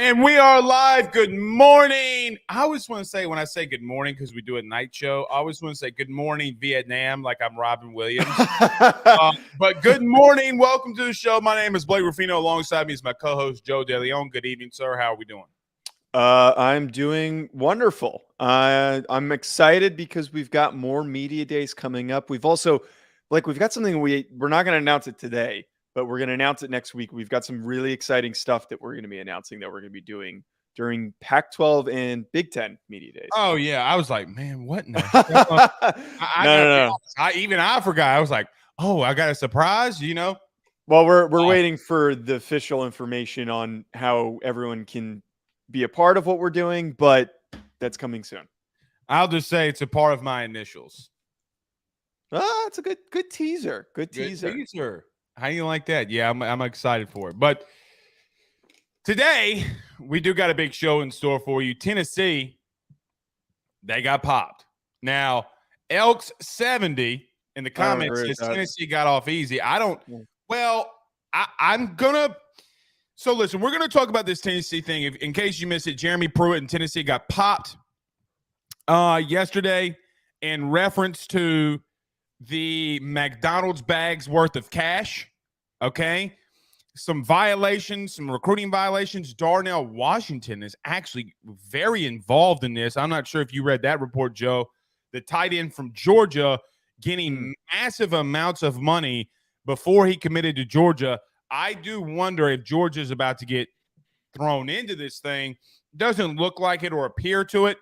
And we are live. Good morning. I always want to say, when I say good morning, because we do a night show, I always want to say good morning, Vietnam, like I'm Robin Williams. But good morning. Welcome to the show. My name is Blake Ruffino. Alongside me is my co-host, Joe DeLeone. Good evening, sir. How are we doing? I'm doing wonderful. I'm excited because we've got more media days coming up. We've also, we've got something we're not going to announce it today, but we're going to announce it next week. We've got some really exciting stuff that we're going to be announcing that we're going to be doing during Pac-12 and Big Ten media days. Oh yeah, I was like, man, what in the No. I forgot. I was like, oh, I got a surprise, you know. Well, we're waiting for the official information on how everyone can be a part of what we're doing, but that's coming soon. I'll just say it's a part of my initials. It's a good teaser. Good teaser. How do you like that? Yeah, I'm excited for it. But today we do got a big show in store for you. Tennessee, they got popped. Now, Elks 70 in the comments says Tennessee got off easy. I'm gonna. So listen, we're gonna talk about this Tennessee thing. In case you missed it, Jeremy Pruitt in Tennessee got popped yesterday in reference to the McDonald's bags worth of cash. Okay. Some violations, some recruiting violations. Darnell Washington is actually very involved in this. I'm not sure if you read that report, Joe. The tight end from Georgia getting massive amounts of money before he committed to Georgia. I do wonder if Georgia's about to get thrown into this thing. Doesn't look like it or appear to it.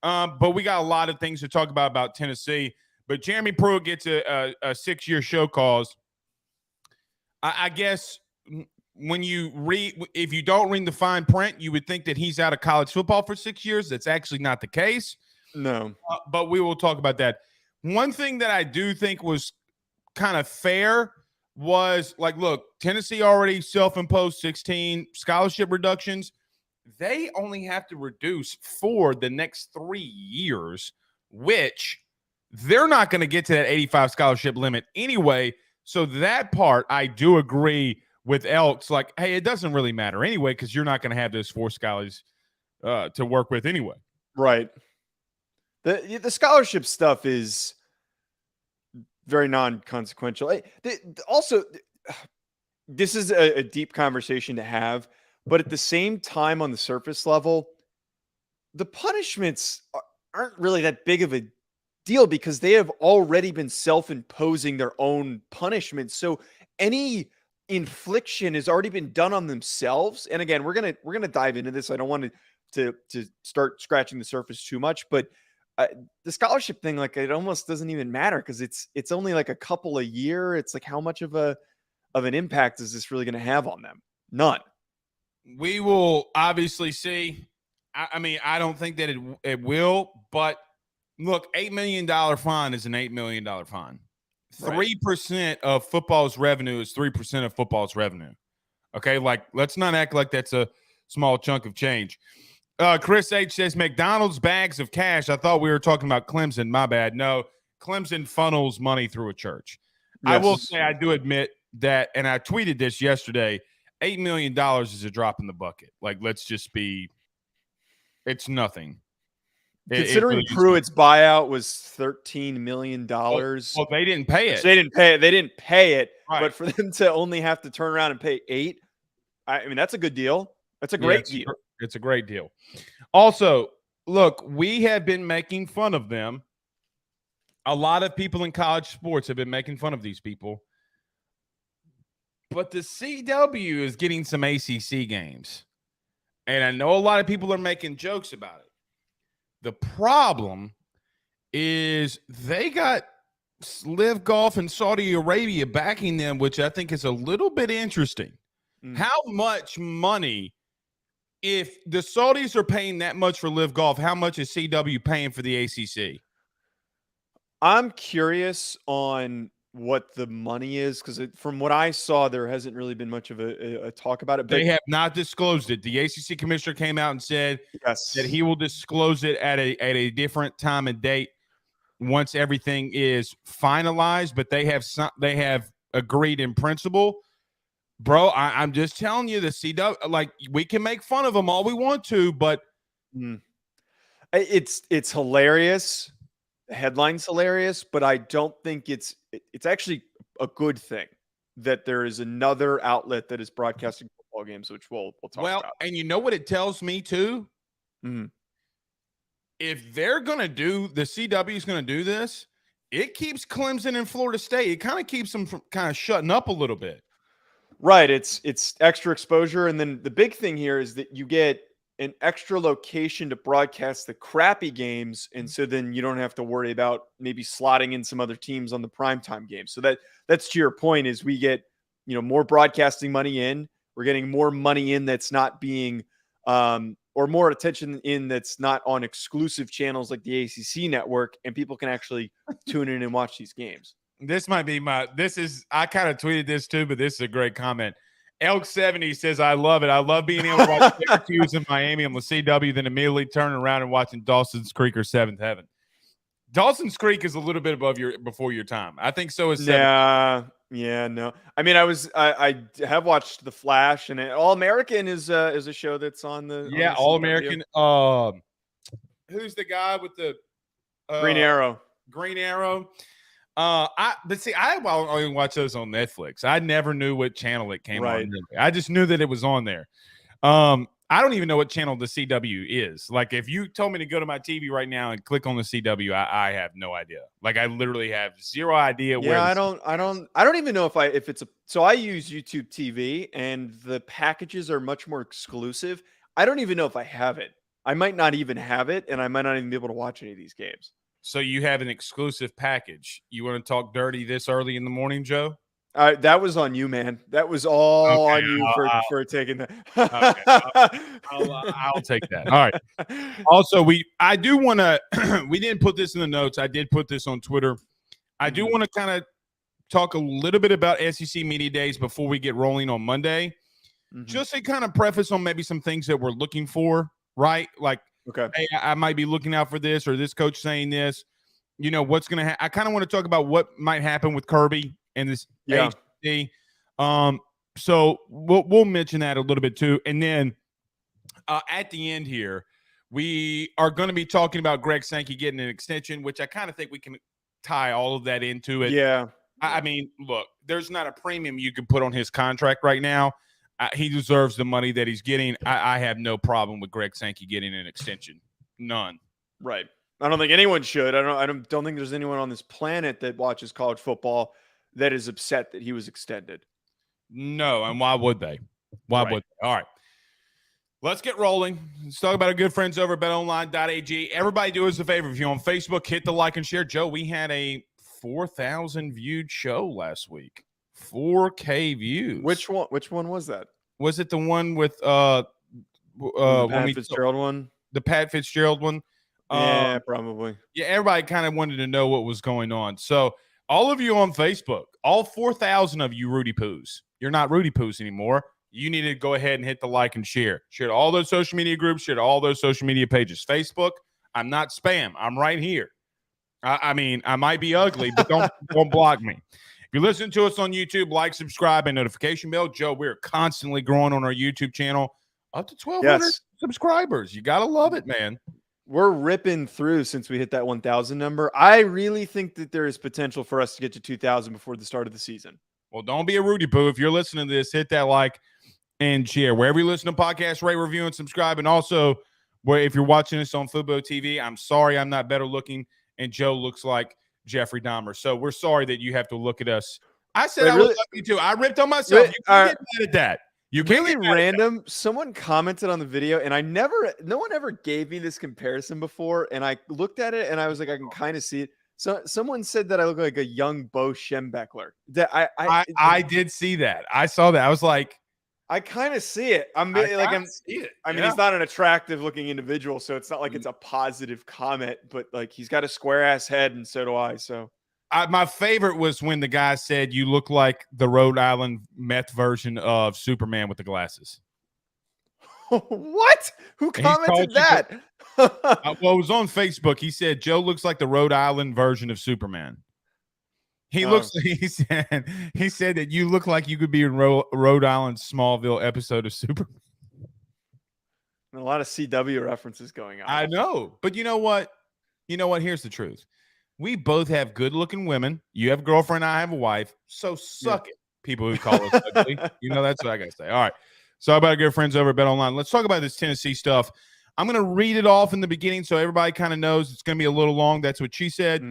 But we got a lot of things to talk about Tennessee. But Jeremy Pruitt gets a 6-year show cause. I guess when you read, if you don't read the fine print, you would think that he's out of college football for 6 years. That's actually not the case. No. But we will talk about that. One thing that I do think was kind of fair was, look, Tennessee already self-imposed 16 scholarship reductions. They only have to reduce for the next 3 years, which they're not going to get to that 85 scholarship limit anyway. So that part, I do agree with Elks. Hey, it doesn't really matter anyway because you're not going to have those 4 scholars to work with anyway. Right. The scholarship stuff is very non-consequential. Also, this is a deep conversation to have, but at the same time, on the surface level, the punishments aren't really that big of a deal because they have already been self-imposing their own punishments. So any infliction has already been done on themselves. And again, we're gonna dive into this. I don't want to start scratching the surface too much, but the scholarship thing, it almost doesn't even matter because it's only a couple a year. It's how much of an impact is this really going to have on them? None. We will obviously see. I mean, I don't think that it will, but look, $8 million fine is an $8 million fine. 3% of football's revenue is 3% of football's revenue. Okay, let's not act like that's a small chunk of change. Chris H says McDonald's bags of cash. I thought we were talking about Clemson. My bad. No, Clemson funnels money through a church. Yes. I will say I do admit that, and I tweeted this yesterday, $8 million is a drop in the bucket. Let's just be – it's nothing. Considering Pruitt's buyout was $13 million. Well, they didn't pay it. They didn't pay it. Right. But for them to only have to turn around and pay $8, I mean, that's a good deal. That's a great deal. It's a great deal. Also, look, we have been making fun of them. A lot of people in college sports have been making fun of these people. But the CW is getting some ACC games. And I know a lot of people are making jokes about it. The problem is they got Live Golf and Saudi Arabia backing them, which I think is a little bit interesting. How much money, if the Saudis are paying that much for Live Golf, how much is CW paying for the ACC? I'm curious on what the money is because from what I saw, there hasn't really been much of a talk about it. But they have not disclosed it. The ACC commissioner came out and said that he will disclose it at a different time and date once everything is finalized. But they have agreed in principle. Bro, I'm just telling you, the CW, like, we can make fun of them all we want to, but it's hilarious. The headline's hilarious, but I don't think it's actually a good thing that there is another outlet that is broadcasting football games, which we'll talk about. And you know what it tells me too? Mhm. If they're gonna do the CW is gonna do this, it keeps Clemson and Florida State. It kind of keeps them from kind of shutting up a little bit. Right. It's extra exposure. And then the big thing here is that you get an extra location to broadcast the crappy games. And so then you don't have to worry about maybe slotting in some other teams on the primetime games. So that's to your point, is we get, more broadcasting money in. We're getting more money in that's not being or more attention in that's not on exclusive channels like the ACC network, and people can actually tune in and watch these games. This might be I kind of tweeted this too, but this is a great comment. Elk 70 says, I love it. I love being able to watch Syracuse in Miami on the CW, then immediately turning around and watching Dawson's Creek or Seventh Heaven. Dawson's Creek is a little bit before your time. I think so is Seventh. Yeah, no. I mean, I have watched The Flash, and All American is a show that's on the All American. Who's the guy with the Green Arrow? Green Arrow. I only watch those on Netflix. I never knew what channel it came on. Really. I just knew that it was on there. I don't even know what channel the CW is. Like, if you told me to go to my TV right now and click on the CW, I have no idea. Like, I literally have zero idea where. Yeah, I don't even know if it's a. So I use YouTube TV, and the packages are much more exclusive. I don't even know if I have it. I might not even have it, and I might not even be able to watch any of these games. So you have an exclusive package. You want to talk dirty this early in the morning, Joe? That was on you, man. That was all on you for taking that. Okay, I'll take that. All right. Also, I do want to. We didn't put this in the notes. I did put this on Twitter. I do want to kind of talk a little bit about SEC Media Days before we get rolling on Monday. Just to kind of preface on maybe some things that we're looking for, right? Like, okay, hey, I might be looking out for this, or this coach saying this. What's going to happen? I kind of want to talk about what might happen with Kirby and this ACC. So we'll mention that a little bit too. And then at the end here, we are going to be talking about Greg Sankey getting an extension, which I kind of think we can tie all of that into it. Yeah. I mean, look, there's not a premium you can put on his contract right now. He deserves the money that he's getting. I have no problem with Greg Sankey getting an extension. None. Right. I don't think anyone should. I don't think there's anyone on this planet that watches college football that is upset that he was extended. No, and why would they? Why would they? All right. Let's get rolling. Let's talk about our good friends over at betonline.ag. Everybody do us a favor. If you're on Facebook, hit the like and share. Joe, we had a 4,000 viewed show last week. 4K views. Which one was that? Was it the one with the Pat Fitzgerald one? The Pat Fitzgerald one? Yeah, probably. Yeah, everybody kind of wanted to know what was going on. So all of you on Facebook, all 4,000 of you Rudy Poos, you're not Rudy Poos anymore. You need to go ahead and hit the like and share. Share to all those social media groups, share to all those social media pages. Facebook, I'm not spam. I'm right here. I mean, I might be ugly, but don't block me. If you listen to us on YouTube, like, subscribe, and notification bell. Joe, we're constantly growing on our YouTube channel. Up to 1,200 subscribers. You got to love it, man. We're ripping through since we hit that 1,000 number. I really think that there is potential for us to get to 2,000 before the start of the season. Well, don't be a Rudy Poo. If you're listening to this, hit that like and share. Wherever you listen to podcasts, rate, review, and subscribe. And also, if you're watching this on Fubo TV, I'm sorry I'm not better looking, and Joe looks like Jeffrey Dahmer. So we're sorry that you have to look at us. I said I was ugly too. I ripped on myself. You can't get mad at that. You really random. Someone commented on the video, and no one ever gave me this comparison before. And I looked at it, and I was like, I can kind of see it. So someone said that I look like a young Bo Schembechler. That I did see that. I saw that. I was like, I kind of see it. I mean, he's not an attractive looking individual, so it's not like it's a positive comment. But like, he's got a square ass head, and so do I. So. My favorite was when the guy said, you look like the Rhode Island meth version of Superman with the glasses. What? Who commented that? Well, it was on Facebook. He said, Joe looks like the Rhode Island version of Superman. He looks. He said that you look like you could be in Rhode Island's Smallville episode of Superman. A lot of CW references going on. I know, but you know what? Here's the truth. We both have good-looking women. You have a girlfriend. I have a wife. So suck it, people who call us ugly. That's what I got to say. All right. So about our good friends over at BetOnline. Let's talk about this Tennessee stuff. I'm going to read it off in the beginning so everybody kind of knows it's going to be a little long. That's what she said.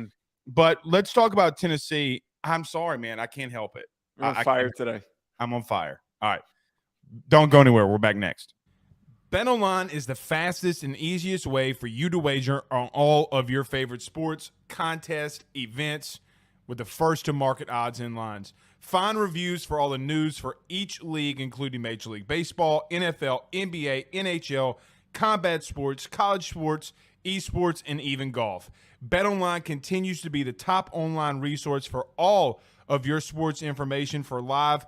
But let's talk about Tennessee. I'm sorry, man. I can't help it. I'm on fire today. I'm on fire. All right. Don't go anywhere. We're back next. BetOnline is the fastest and easiest way for you to wager on all of your favorite sports, contests, events with the first-to-market odds and lines. Find reviews for all the news for each league, including Major League Baseball, NFL, NBA, NHL, combat sports, college sports, esports, and even golf. BetOnline continues to be the top online resource for all of your sports information for live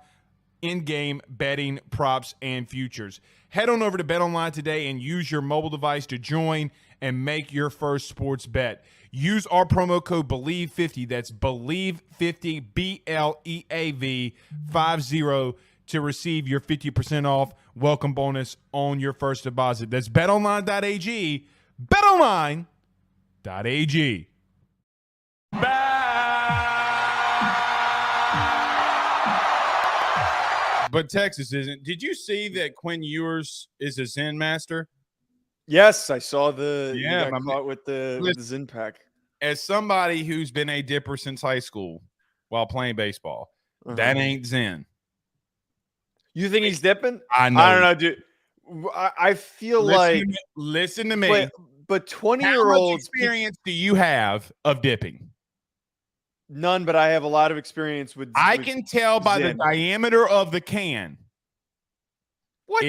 in-game betting, props, and futures. Head on over to BetOnline today and use your mobile device to join and make your first sports bet. Use our promo code BELIEVE50, that's BELIEVE50, BLEAV 50, to receive your 50% off welcome bonus on your first deposit. That's betonline.ag, betonline.ag. But Texas isn't. Did you see that Quinn Ewers is a Zen master? Yes, I saw the you got caught with the Zen pack. As somebody who's been a dipper since high school while playing baseball, that ain't Zen. You think he's dipping? I know. I don't know, dude. I feel listen to me. But 20-year-olds. How much experience do you have of dipping? None, but I have a lot of experience with. I can tell by the diameter of the can. What?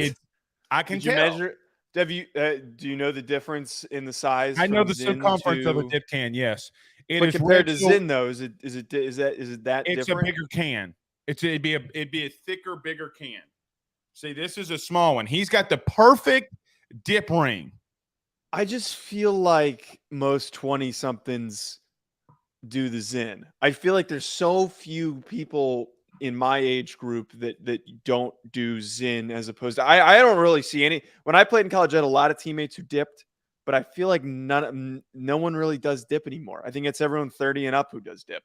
I can tell. Measure? Have you? Do you know the difference in the size? I know the circumference of a dip can. Yes, but compared to Zin, though, is it that it's different? A bigger can. It'd be a thicker, bigger can. See, this is a small one. He's got the perfect dip ring. I just feel like most 20-somethings do the Zin. I feel like there's so few people in my age group that don't do Zin, as opposed to I don't really see any. When I played in college, I had a lot of teammates who dipped, but I feel like no one really does dip anymore. I think it's everyone 30 and up who does dip.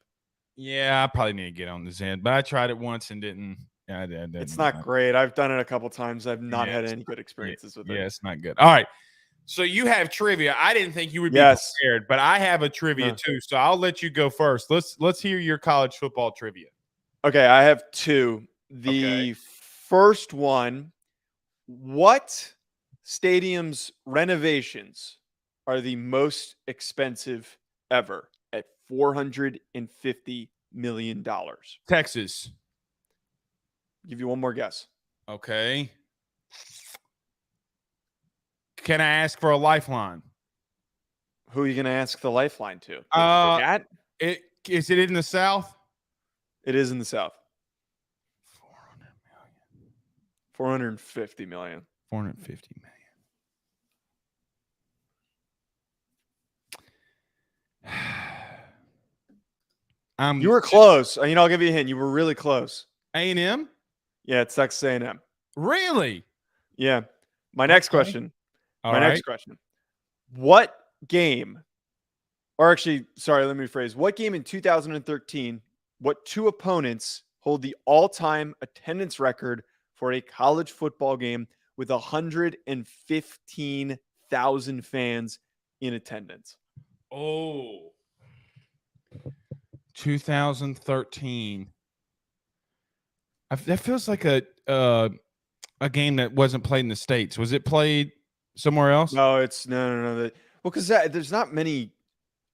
Yeah, I probably need to get on the Zin, but I tried it once and didn't. It's not great. I've done it a couple times. I've not had any good experiences with it. Yeah, it's not good. All right. So you have trivia. I didn't think you would be prepared, but I have a trivia too. So I'll let you go first. Let's hear your college football trivia. Okay, I have two. The first one, what stadium's renovations are the most expensive ever at $450 million? Texas. Give you one more guess. Okay. Can I ask for a lifeline? Who are you going to ask the lifeline to? Is it in the South? It is in the South. 450 million. 450 million. You were close. I'll give you a hint. You were really close. A&M? Yeah, it's Texas A&M. Really? Yeah. My next question. Next question. What game, or actually, sorry, let me rephrase. What game in 2013, what two opponents hold the all-time attendance record for a college football game with 115,000 fans in attendance? Oh. 2013. That feels like a game that wasn't played in the States. Was it played somewhere else? No, it's no. Well, because there's not many.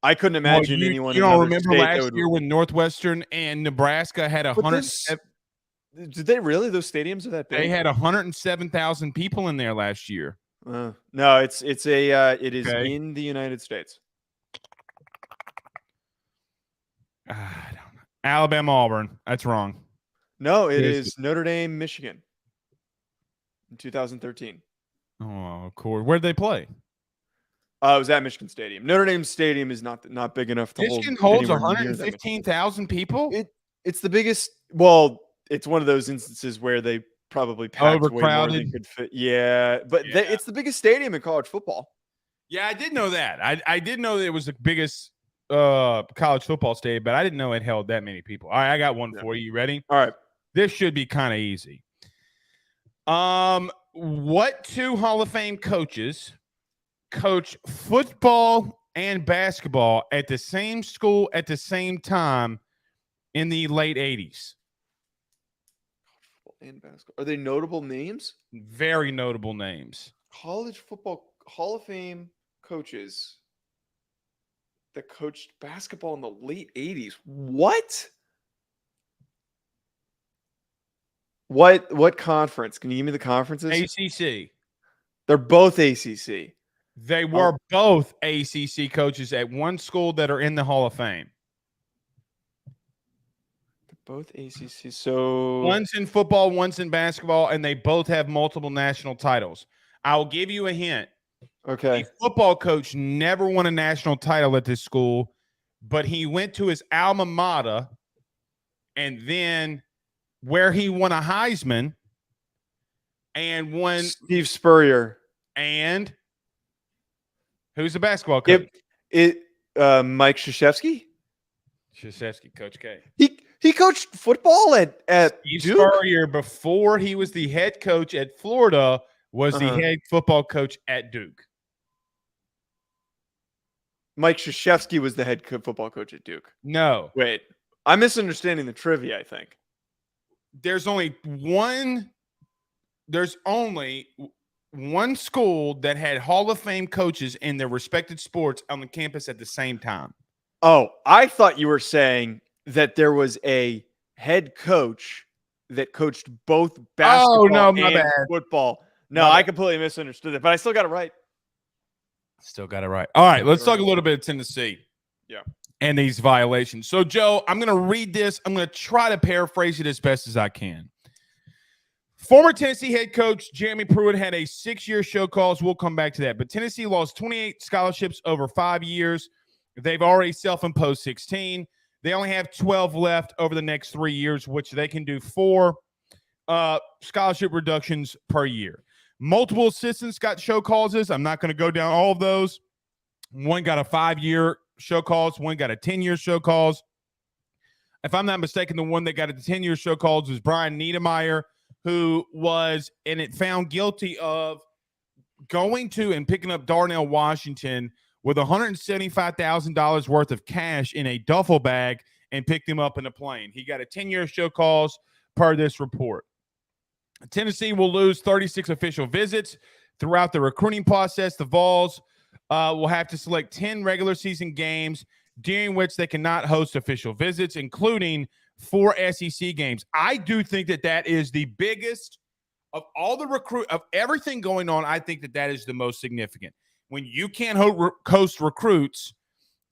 I couldn't imagine anyone. You don't remember last year when Northwestern and Nebraska had 100? Did they really? Those stadiums are that big? They had 107,000 people in there last year. No, it is in the United States. I don't know. Alabama, Auburn. That's wrong. No, it is Notre Dame, Michigan in 2013. Oh, cool. Where did they play? It was at Michigan Stadium. Notre Dame Stadium is not big enough to Michigan hold holds anywhere near that much. 115,000 people. It's the biggest. Well, it's one of those instances where they probably packed way more Overcrowded. than could fit. Yeah, but Yeah. it's the biggest stadium in college football. Yeah, I did know that. I did know that it was the biggest college football stadium, but I didn't know it held that many people. All right, I got one for you. You ready? All right. This should be kind of easy. What two Hall of Fame coaches coach football and basketball at the same school at the same time in the late 80s? And basketball. Are they notable names? Very notable names. College football Hall of Fame coaches that coached basketball in the late 80s. What? What conference? Can you give me the conferences? ACC. They're both ACC. They were both ACC coaches at one school that are in the Hall of Fame. They're both ACC. So one's in football, one's in basketball, and they both have multiple national titles. I'll give you a hint. Okay. The football coach never won a national title at this school, but he went to his alma mater, and then where he won a Heisman and won Steve Spurrier. And who's the basketball coach? Mike Krzyzewski? Krzyzewski, Coach K. He coached football at Steve Duke? Spurrier, before he was the head coach at Florida, was the head football coach at Duke. Mike Krzyzewski was the head football coach at Duke. No. Wait. I'm misunderstanding the trivia, I think. There's only one school that had Hall of Fame coaches in their respected sports on the campus at the same time. Oh, I thought you were saying that there was a head coach that coached both basketball and football. No, I completely misunderstood it, but I still got it right. Still got it right. All right, let's talk a little bit of Tennessee. Yeah. And these violations. So, Joe, I'm going to read this. I'm going to try to paraphrase it as best as I can. Former Tennessee head coach Jeremy Pruitt had a 6-year show cause. We'll come back to that. But Tennessee lost 28 scholarships over 5 years. They've already self-imposed 16. They only have 12 left over the next 3 years, which they can do 4 scholarship reductions per year. Multiple assistants got show causes. I'm not going to go down all of those. One got a 5-year show cause. One got a 10-year show cause. If I'm not mistaken, the one that got a 10-year show cause was Brian Niedermeyer, who was found guilty of going to and picking up Darnell Washington with $175,000 worth of cash in a duffel bag and picked him up in a plane. He got a 10-year show cause per this report. Tennessee will lose 36 official visits throughout the recruiting process. The Vols will have to select 10 regular season games during which they cannot host official visits, including 4 SEC games. I do think that is the biggest of all the of everything going on. I think that is the most significant. When you can't host recruits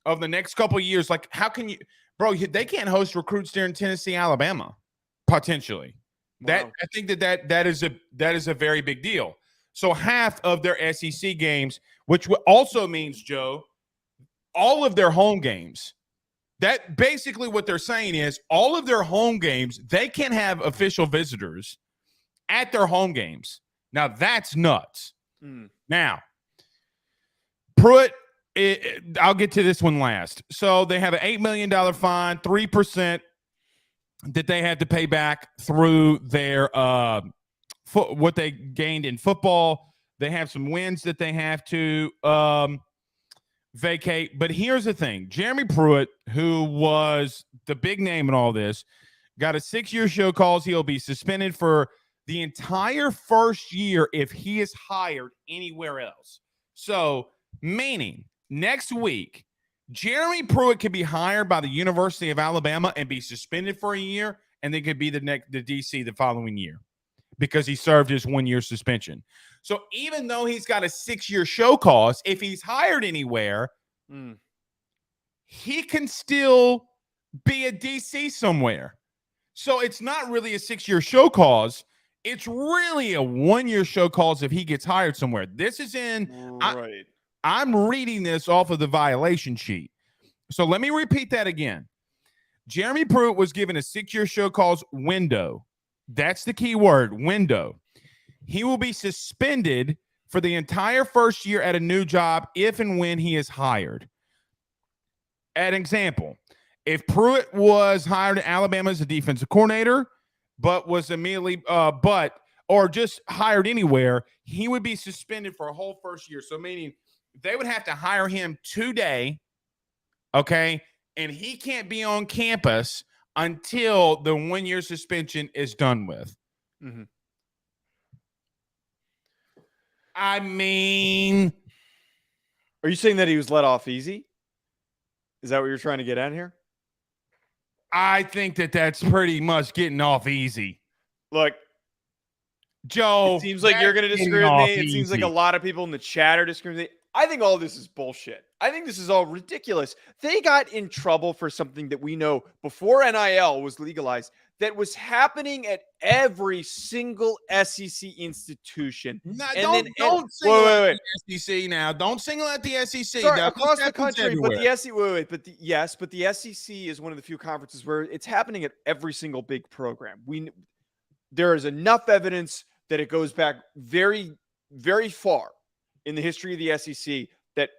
of the next couple of years, like how can you, bro? They can't host recruits during Tennessee, Alabama, potentially. Wow. I think that is a very big deal. So half of their SEC games, which also means, Joe, all of their home games. That basically what they're saying is all of their home games, they can have official visitors at their home games. Now that's nuts. Now, Pruitt, I'll get to this one last. So they have an $8 million fine, 3% that they had to pay back through their what they gained in football. They have some wins that they have to vacate. But here's the thing. Jeremy Pruitt, who was the big name in all this, got a 6-year show cause. He'll be suspended for the entire first year if he is hired anywhere else. So, meaning next week, Jeremy Pruitt could be hired by the University of Alabama and be suspended for a year, and they could be the DC the following year because he served his 1-year suspension. So even though he's got a 6-year show cause, if he's hired anywhere, he can still be a DC somewhere. So it's not really a 6-year show cause. It's really a 1-year show cause if he gets hired somewhere. This is in I'm reading this off of the violation sheet. So let me repeat that again. Jeremy Pruitt was given a 6-year show cause window. That's the key word, window. He will be suspended for the entire first year at a new job if and when he is hired. An example, if Pruitt was hired at Alabama as a defensive coordinator, but was immediately, or just hired anywhere, he would be suspended for a whole first year. So meaning they would have to hire him today, okay, and he can't be on campus until the 1-year suspension is done with. Mm-hmm. I mean, are you saying that he was let off easy? Is that what you're trying to get at here? I think that that's pretty much getting off easy. Look, Joe, it seems like you're going to disagree with me. It seems like a lot of people in the chat are disagreeing with me. I think all this is bullshit. I think this is all ridiculous. They got in trouble for something that we know before NIL was legalized that was happening at every single SEC institution. No, don't single out the SEC now. Don't single out the SEC. Sorry, across the country, everywhere. But the SEC, but the SEC is one of the few conferences where it's happening at every single big program. There is enough evidence that it goes back very, very far in the history of the SEC that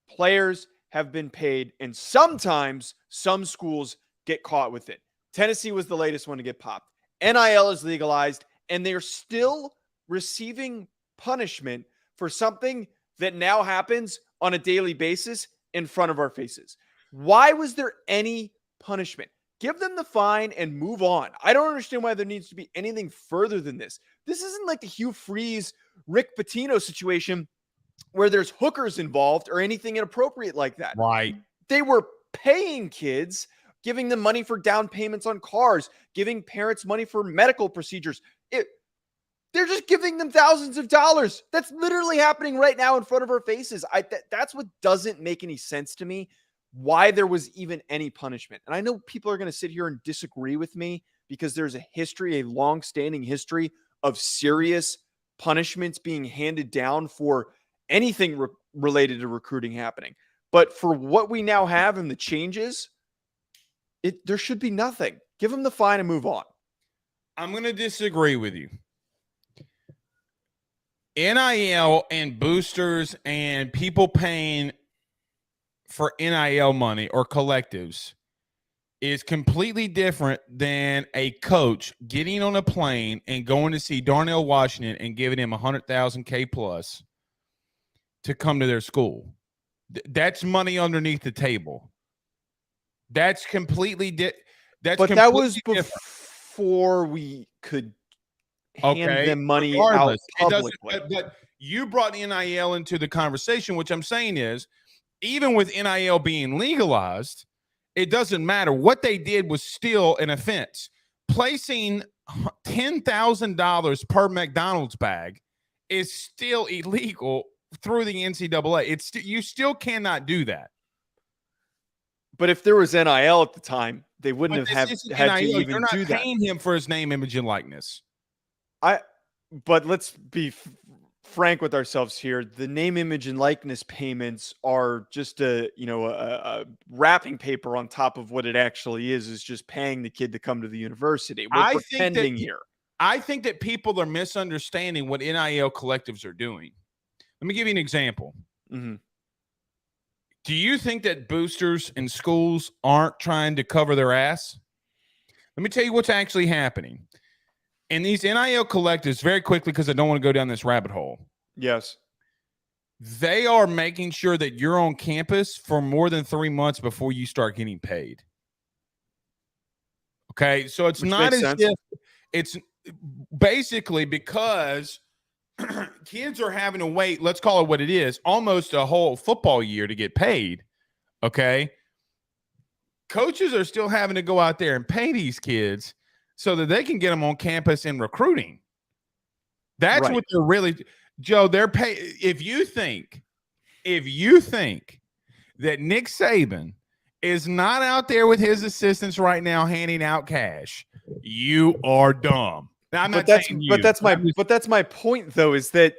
players have been paid, and sometimes some schools get caught with it. Tennessee was the latest one to get popped. NIL is legalized, and they're still receiving punishment for something that now happens on a daily basis in front of our faces. Why was there any punishment? Give them the fine and move on. I don't understand why there needs to be anything further than this. This isn't like the Hugh Freeze, Rick Pitino situation where there's hookers involved or anything inappropriate like that. Right. They were paying kids, giving them money for down payments on cars, giving parents money for medical procedures. They're just giving them thousands of dollars. That's literally happening right now in front of our faces. That's what doesn't make any sense to me, why there was even any punishment. And I know people are going to sit here and disagree with me because there's a long-standing history of serious punishments being handed down for anything related to recruiting happening. But for what we now have and the changes, there should be nothing. Give them the fine and move on. I'm going to disagree with you. NIL and boosters and people paying for NIL money or collectives is completely different than a coach getting on a plane and going to see Darnell Washington and giving him $100,000 plus to come to their school. That's money underneath the table. That's completely But that was before we could hand them money out publicly. But you brought NIL into the conversation, which I'm saying is, even with NIL being legalized, it doesn't matter. What they did was still an offense. Placing $10,000 per McDonald's bag is still illegal through the NCAA. You still cannot do that. But if there was NIL at the time, they wouldn't have had to even do that. You're not paying him for his name, image, and likeness. But let's be frank with ourselves here. The name, image, and likeness payments are just a wrapping paper on top of what it actually is just paying the kid to come to the university. We're pretending here. I think that people are misunderstanding what NIL collectives are doing. Let me give you an example. Mm-hmm. Do you think that boosters in schools aren't trying to cover their ass? Let me tell you what's actually happening. And these NIL collectives, very quickly, because I don't want to go down this rabbit hole. Yes. They are making sure that you're on campus for more than 3 months before you start getting paid. Okay, so it's not as if it's basically because kids are having to wait, let's call it what it is, almost a whole football year to get paid. Okay. Coaches are still having to go out there and pay these kids so that they can get them on campus in recruiting. That's right. What they're really, Joe, they're paying. If you think that Nick Saban is not out there with his assistants right now handing out cash, you are dumb. Now, that's my point, though, is that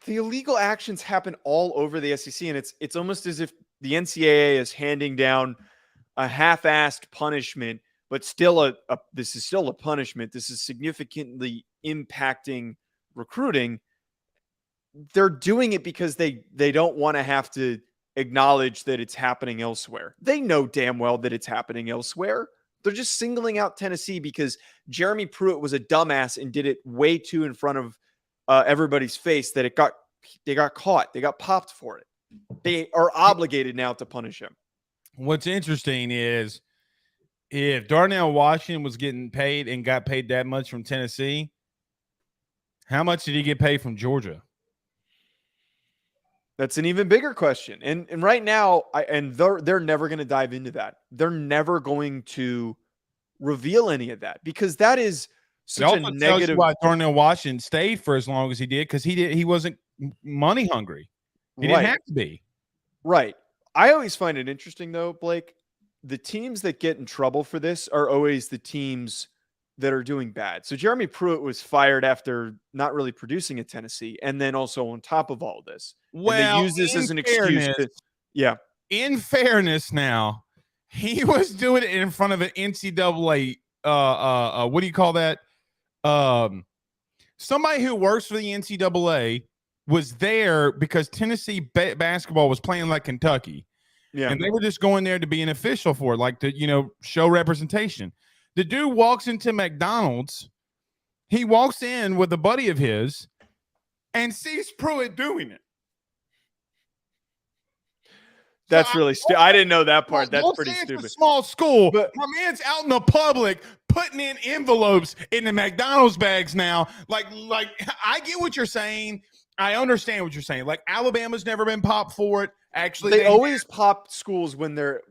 the illegal actions happen all over the SEC, and it's almost as if the NCAA is handing down a half-assed punishment, but still this is still a punishment. This is significantly impacting recruiting. They're doing it because they don't want to have to acknowledge that it's happening elsewhere. They know damn well that it's happening elsewhere. They're just singling out Tennessee because Jeremy Pruitt was a dumbass and did it way too in front of everybody's face that they got caught. They got popped for it. They are obligated now to punish him. What's interesting is if Darnell Washington was getting paid and got paid that much from Tennessee, how much did he get paid from Georgia? That's an even bigger question. And right now, they're never going to dive into that. They're never going to reveal any of that because that is such a negative. Tells you why Darnell Washington stayed for as long as he did because he wasn't money hungry. He didn't have to be. Right. I always find it interesting though, Blake. The teams that get in trouble for this are always the teams that are doing bad. So Jeremy Pruitt was fired after not really producing at Tennessee, and then also on top of all this, well, they use this as an excuse. In fairness, now he was doing it in front of an NCAA. What do you call that? Somebody who works for the NCAA was there because Tennessee basketball was playing like Kentucky. Yeah. And they were just going there to be an official for it, like to, show representation. The dude walks into McDonald's. He walks in with a buddy of his and sees Pruitt doing it. That's really stupid. I didn't know that part. That's pretty stupid. It's a small school, but my man's out in the public putting in envelopes in the McDonald's bags now. Like I get what you're saying. I understand what you're saying. Like Alabama's never been popped for it. Actually, they always pop schools when they're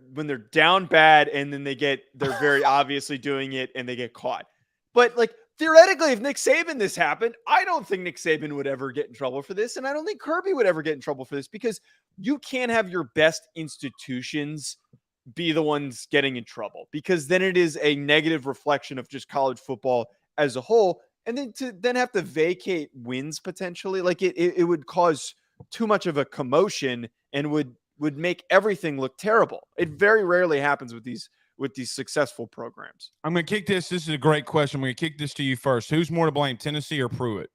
down bad, and then they're very obviously doing it, and they get caught. But like theoretically, if Nick Saban this happened, I don't think Nick Saban would ever get in trouble for this, and I don't think Kirby would ever get in trouble for this because you can't have your best institutions be the ones getting in trouble because then it is a negative reflection of just college football as a whole. And then to have to vacate wins potentially, like it would cause too much of a commotion and would make everything look terrible. It very rarely happens with these successful programs. I'm going to kick this. This is a great question. I'm going to kick this to you first. Who's more to blame, Tennessee or Pruitt?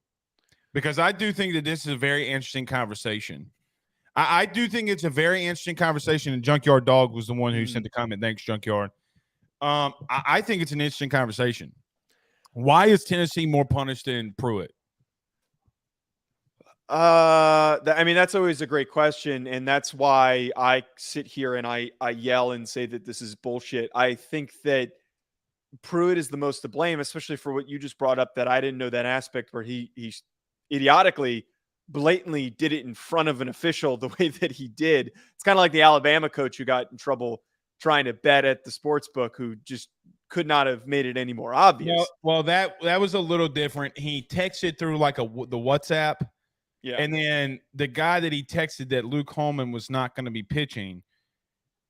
Because I do think that this is a very interesting conversation. I do think it's a very interesting conversation. And Junkyard Dog was the one who sent the comment. Thanks, Junkyard. I think it's an interesting conversation. Why is Tennessee more punished than Pruitt? I mean, that's always a great question, and that's why I sit here and I yell and say that this is bullshit. I think that Pruitt is the most to blame, especially for what you just brought up, that I didn't know that aspect where he idiotically, blatantly did it in front of an official the way that he did. It's kind of like the Alabama coach who got in trouble trying to bet at the sports book, who just could not have made it any more obvious. Well, that was a little different. He texted through like the WhatsApp. Yeah. And then the guy that he texted that Luke Holman was not going to be pitching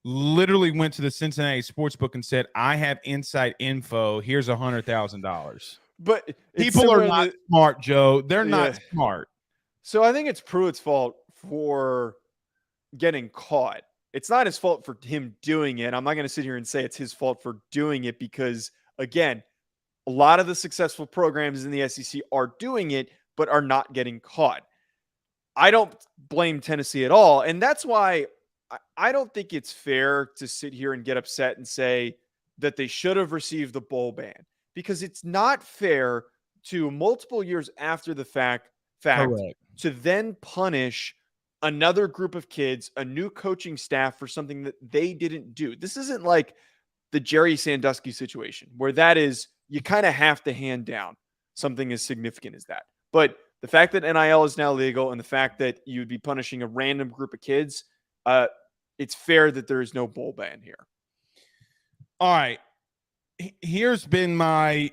literally went to the Cincinnati Sportsbook and said, I have inside info. Here's $100,000. But people are not smart, Joe. They're not smart. So I think it's Pruitt's fault for getting caught. It's not his fault for him doing it. I'm not going to sit here and say it's his fault for doing it because, again, a lot of the successful programs in the SEC are doing it, but are not getting caught. I don't blame Tennessee at all. And that's why I don't think it's fair to sit here and get upset and say that they should have received the bowl ban, because it's not fair to multiple years after the fact Correct. To then punish another group of kids, a new coaching staff for something that they didn't do. This isn't like the Jerry Sandusky situation where that is, you kind of have to hand down something as significant as that. But the fact that NIL is now legal and the fact that you'd be punishing a random group of kids, it's fair that there is no bowl ban here. All right. Here's been my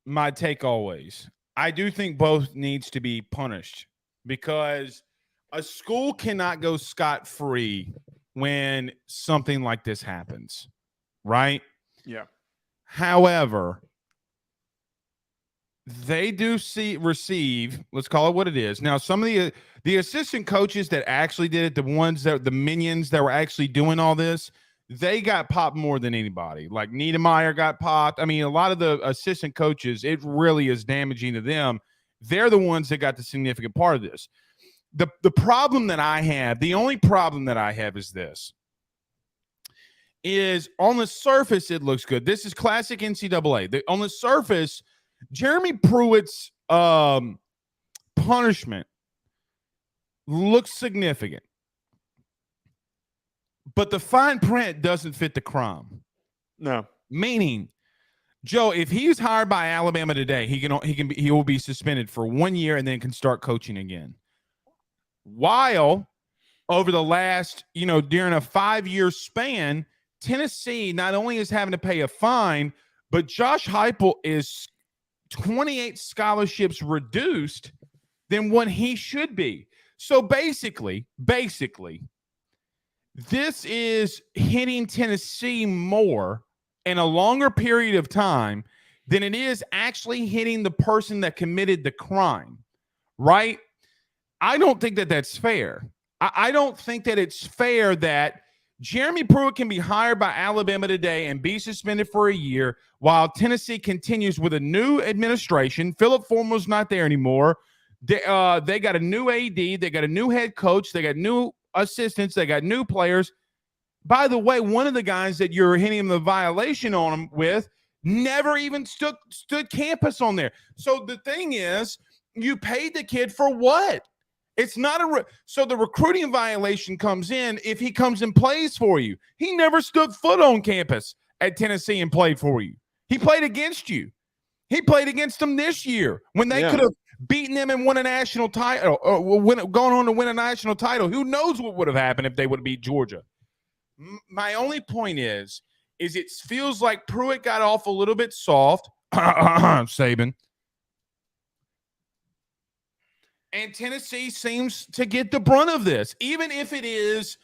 my take always. I do think both needs to be punished because a school cannot go scot-free when something like this happens, right? Yeah. However, they do receive, let's call it what it is. Now, some of the assistant coaches that actually did it, the minions that were actually doing all this, they got popped more than anybody. Like Niedermeyer got popped. I mean, a lot of the assistant coaches, it really is damaging to them. They're the ones that got the significant part of this. The problem that I have, the only problem that I have is this. Is on the surface, it looks good. This is classic NCAA. On the surface, Jeremy Pruitt's punishment looks significant. But the fine print doesn't fit the crime. No. Meaning, Joe, if he's hired by Alabama today, he will be suspended for 1 year and then can start coaching again. While over the last, during a 5-year span, Tennessee not only is having to pay a fine, but Josh Heupel is 28 scholarships reduced than what he should be. So basically, this is hitting Tennessee more in a longer period of time than it is actually hitting the person that committed the crime, right? I don't think that that's fair. I don't think that it's fair that Jeremy Pruitt can be hired by Alabama today and be suspended for a year while Tennessee continues with a new administration. Philip Formel's not there anymore. They got a new AD. They got a new head coach. They got new assistants. They got new players. By the way, one of the guys that you're hitting the violation on him with never even stood campus on there. So the thing is, you paid the kid for what? It's not so the recruiting violation comes in if he comes and plays for you. He never stood foot on campus at Tennessee and played for you. He played against you. He played against them this year when they could have beaten them and won a national title or gone on to win a national title. Who knows what would have happened if they would have beat Georgia? My only point is it feels like Pruitt got off a little bit soft. Saban. And Tennessee seems to get the brunt of this, even if it is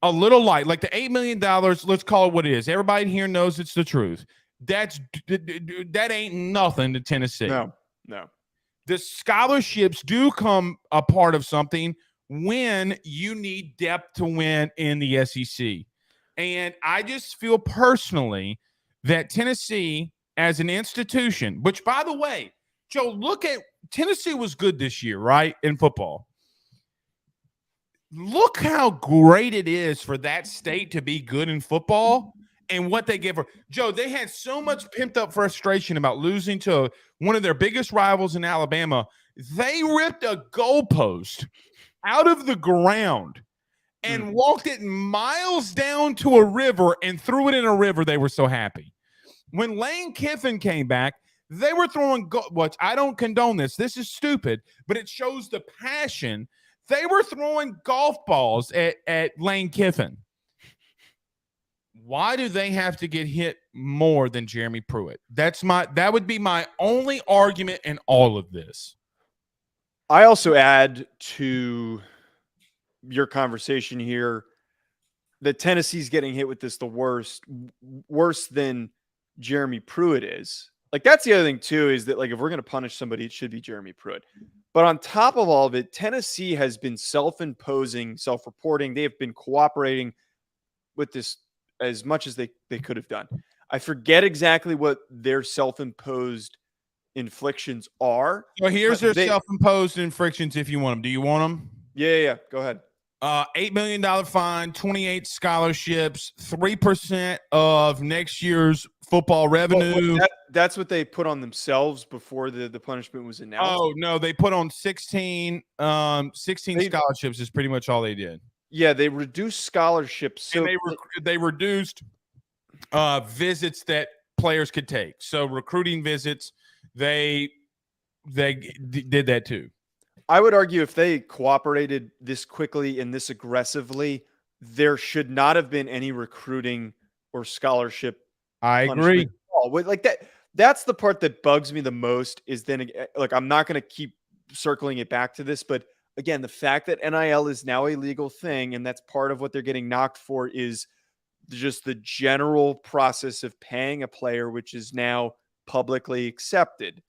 a little light, like the $8 million. Let's call it what it is. Everybody here knows it's the truth. That ain't nothing to Tennessee. No. The scholarships do come a part of something when you need depth to win in the SEC. And I just feel personally that Tennessee as an institution, which, by the way, Joe, look at Tennessee was good this year, right, in football. Look how great it is for that state to be good in football and what they give her. Joe, they had so much pent-up frustration about losing to one of their biggest rivals in Alabama. They ripped a goalpost out of the ground and walked it miles down to a river and threw it in a river. They were so happy. When Lane Kiffin came back, they were throwing which I don't condone this. This is stupid, but it shows the passion. They were throwing golf balls at Lane Kiffin. Why do they have to get hit more than Jeremy Pruitt? That would be my only argument in all of this. I also add to your conversation here that Tennessee's getting hit with this the worse than Jeremy Pruitt is. Like, that's the other thing too, is that, like, if we're going to punish somebody, it should be Jeremy Pruitt. But on top of all of it, Tennessee has been self-imposing, self-reporting. They have been cooperating with this as much as they could have done. I forget exactly what their self-imposed inflictions are. So here's their self-imposed inflictions if you want them. Do you want them? Yeah. Go ahead. $8 million fine, 28 scholarships, 3% of next year's football revenue. That's what they put on themselves before the punishment was announced. Oh, no, they put on 16 scholarships is pretty much all they did. Yeah, they reduced scholarships. So and they reduced visits that players could take. So recruiting visits, they did that too. I would argue if they cooperated this quickly and this aggressively, there should not have been any recruiting or scholarship. I agree. Like that's the part that bugs me the most is then, like, I'm not going to keep circling it back to this, but again, the fact that NIL is now a legal thing and that's part of what they're getting knocked for is just the general process of paying a player, which is now publicly accepted.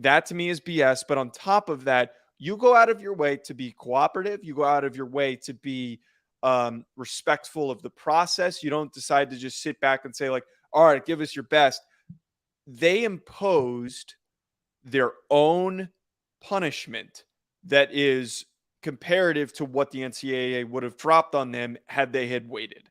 That to me is BS. But on top of that, you go out of your way to be cooperative. You go out of your way to be respectful of the process. You don't decide to just sit back and say like, all right, give us your best. They imposed their own punishment that is comparative to what the NCAA would have dropped on them had they had waited.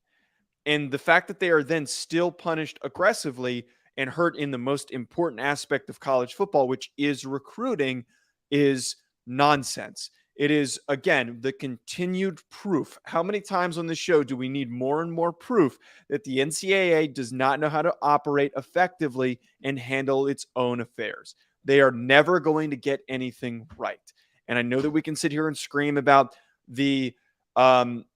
And the fact that they are then still punished aggressively and hurt in the most important aspect of college football, which is recruiting, is nonsense. It is, again, the continued proof. How many times on this show do we need more and more proof that the NCAA does not know how to operate effectively and handle its own affairs? They are never going to get anything right. And I know that we can sit here and scream about the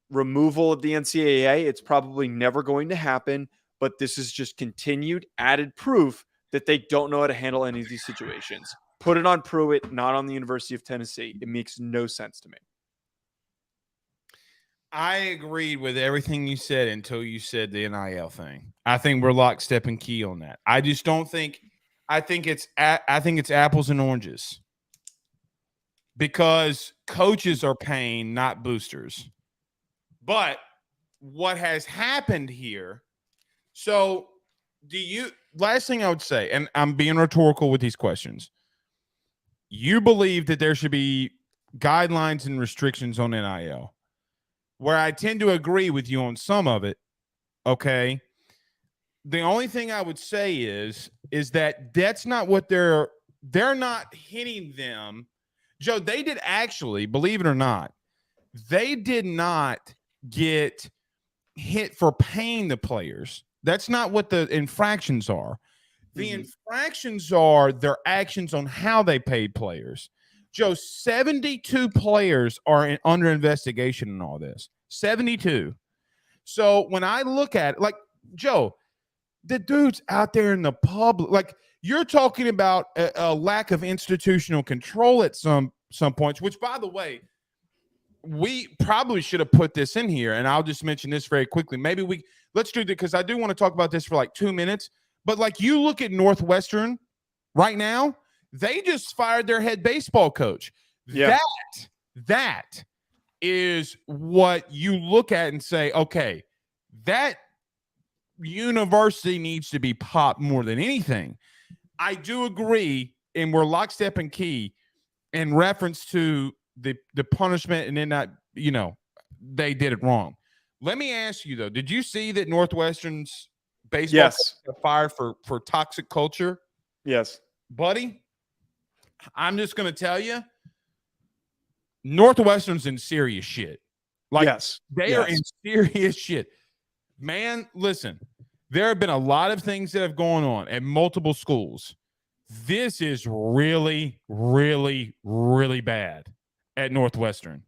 removal of the NCAA. It's probably never going to happen, but this is just continued added proof that they don't know how to handle any of these situations. Put it on Pruitt, not on the University of Tennessee. It makes no sense to me. I agreed with everything you said until you said the NIL thing. I think we're lockstep and key on that. I just don't think. I think it's apples and oranges because coaches are paying, not boosters. But what has happened here? So, last thing I would say, and I'm being rhetorical with these questions. You believe that there should be guidelines and restrictions on NIL, where I tend to agree with you on some of it. Okay. The only thing I would say is that that's not what they're not hitting them. Joe, they did actually, believe it or not, they did not get hit for paying the players. That's not what the infractions are. The infractions are their actions on how they paid players. Joe, 72 players are under investigation in all this. 72. So when I look at it, like, Joe, the dude's out there in the public. Like, you're talking about a lack of institutional control at some points, which, by the way, we probably should have put this in here, and I'll just mention this very quickly. Maybe let's do it because I do want to talk about this for like 2 minutes. But like, you look at Northwestern right now, they just fired their head baseball coach. Yeah. That is what you look at and say, okay, that university needs to be popped more than anything. I do agree, and we're lockstep and key in reference to the punishment, and then not, they did it wrong. Let me ask you though, did you see that Northwestern's baseball got fired for toxic culture? Yes. Buddy, I'm just going to tell you, Northwestern's in serious shit. Like, they are in serious shit. Man, listen, there have been a lot of things that have gone on at multiple schools. This is really, really, really bad at Northwestern.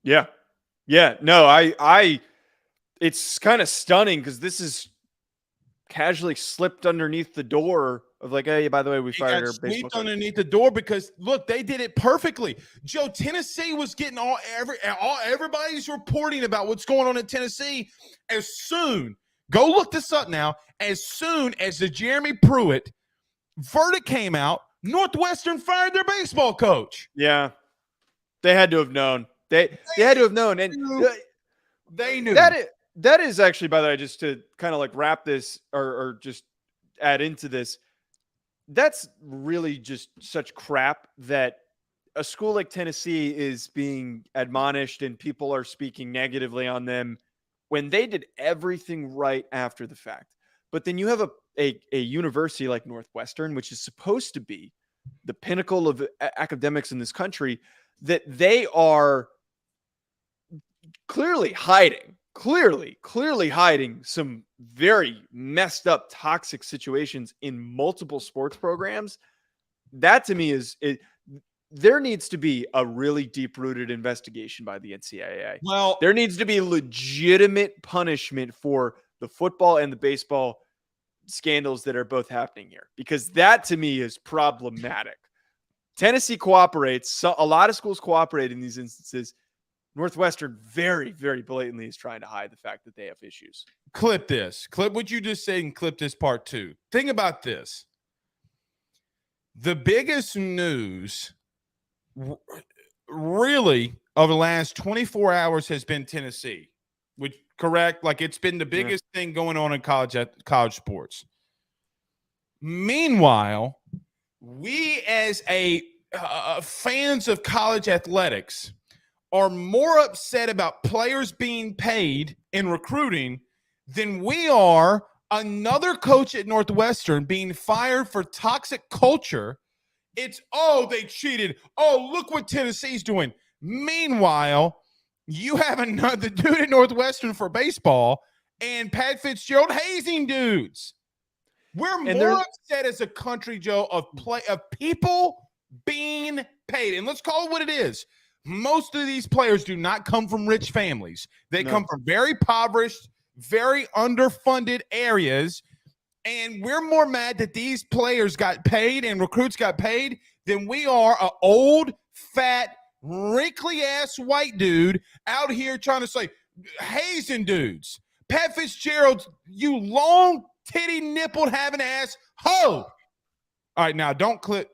Yeah. Yeah. No, it's kind of stunning because this is casually slipped underneath the door of like, hey, by the way, we fired our baseball coach. Underneath the door because look, they did it perfectly. Joe, Tennessee was getting everybody's reporting about what's going on in Tennessee. Go look this up now. As soon as the Jeremy Pruitt verdict came out, Northwestern fired their baseball coach. Yeah, they had to have known. They had to have known, and they knew that is actually, by the way, just to kind of like wrap this or just add into this. That's really just such crap that a school like Tennessee is being admonished and people are speaking negatively on them when they did everything right after the fact. But then you have a university like Northwestern, which is supposed to be the pinnacle of academics in this country, that they are clearly hiding some very messed up, toxic situations in multiple sports programs. That to me there needs to be a really deep-rooted investigation by the NCAA. Well, there needs to be legitimate punishment for the football and the baseball scandals that are both happening here, because that to me is problematic. Tennessee cooperates. So a lot of schools cooperate in these instances. Northwestern very, very blatantly is trying to hide the fact that they have issues. Clip what you just said and clip this part too. Think about this. The biggest news really over the last 24 hours has been Tennessee, which correct? Like it's been the biggest thing going on in college sports. Meanwhile, we as fans of college athletics are more upset about players being paid in recruiting than we are another coach at Northwestern being fired for toxic culture. It's, oh, they cheated. Oh, look what Tennessee's doing. Meanwhile, you have another dude at Northwestern for baseball and Pat Fitzgerald hazing dudes. We're more upset as a country, Joe, of people being paid. And let's call it what it is. Most of these players do not come from rich families. They come from very impoverished, very underfunded areas. And we're more mad that these players got paid and recruits got paid than we are an old, fat, wrinkly-ass white dude out here trying to say, hazing dudes. Pat Fitzgerald, you long, titty, nippled, having ass, ho! All right, now don't clip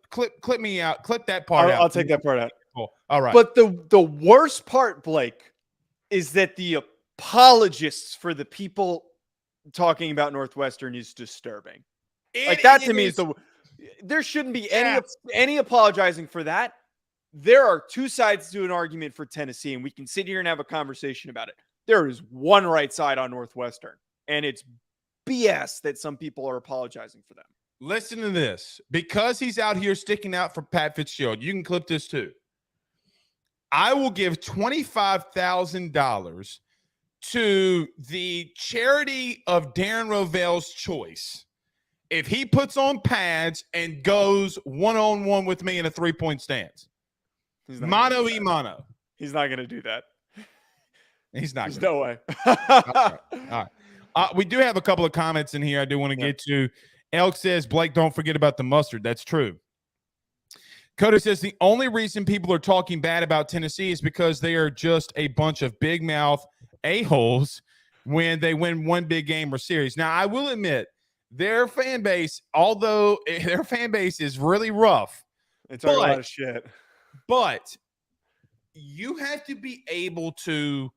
me out. Clip that part out. I'll take that part out. Cool. All right. But the worst part, Blake, is that the apologists for the people talking about Northwestern is disturbing. To me is there shouldn't be any apologizing for that. There are two sides to an argument for Tennessee, and we can sit here and have a conversation about it. There is one right side on Northwestern, and it's BS that some people are apologizing for them. Listen to this. Because he's out here sticking out for Pat Fitzgerald, you can clip this too. I will give $25,000 to the charity of Darren Rovell's choice if he puts on pads and goes one-on-one with me in a three-point stance. Mano y mano. He's not going to do that. He's not. There's no way. All right. We do have a couple of comments in here I do want to get to. Elk says, Blake, don't forget about the mustard. That's true. Coda says the only reason people are talking bad about Tennessee is because they are just a bunch of big mouth a-holes when they win one big game or series. Now, I will admit, their fan base, although their fan base is really rough. It's a lot of shit. But you have to be able to,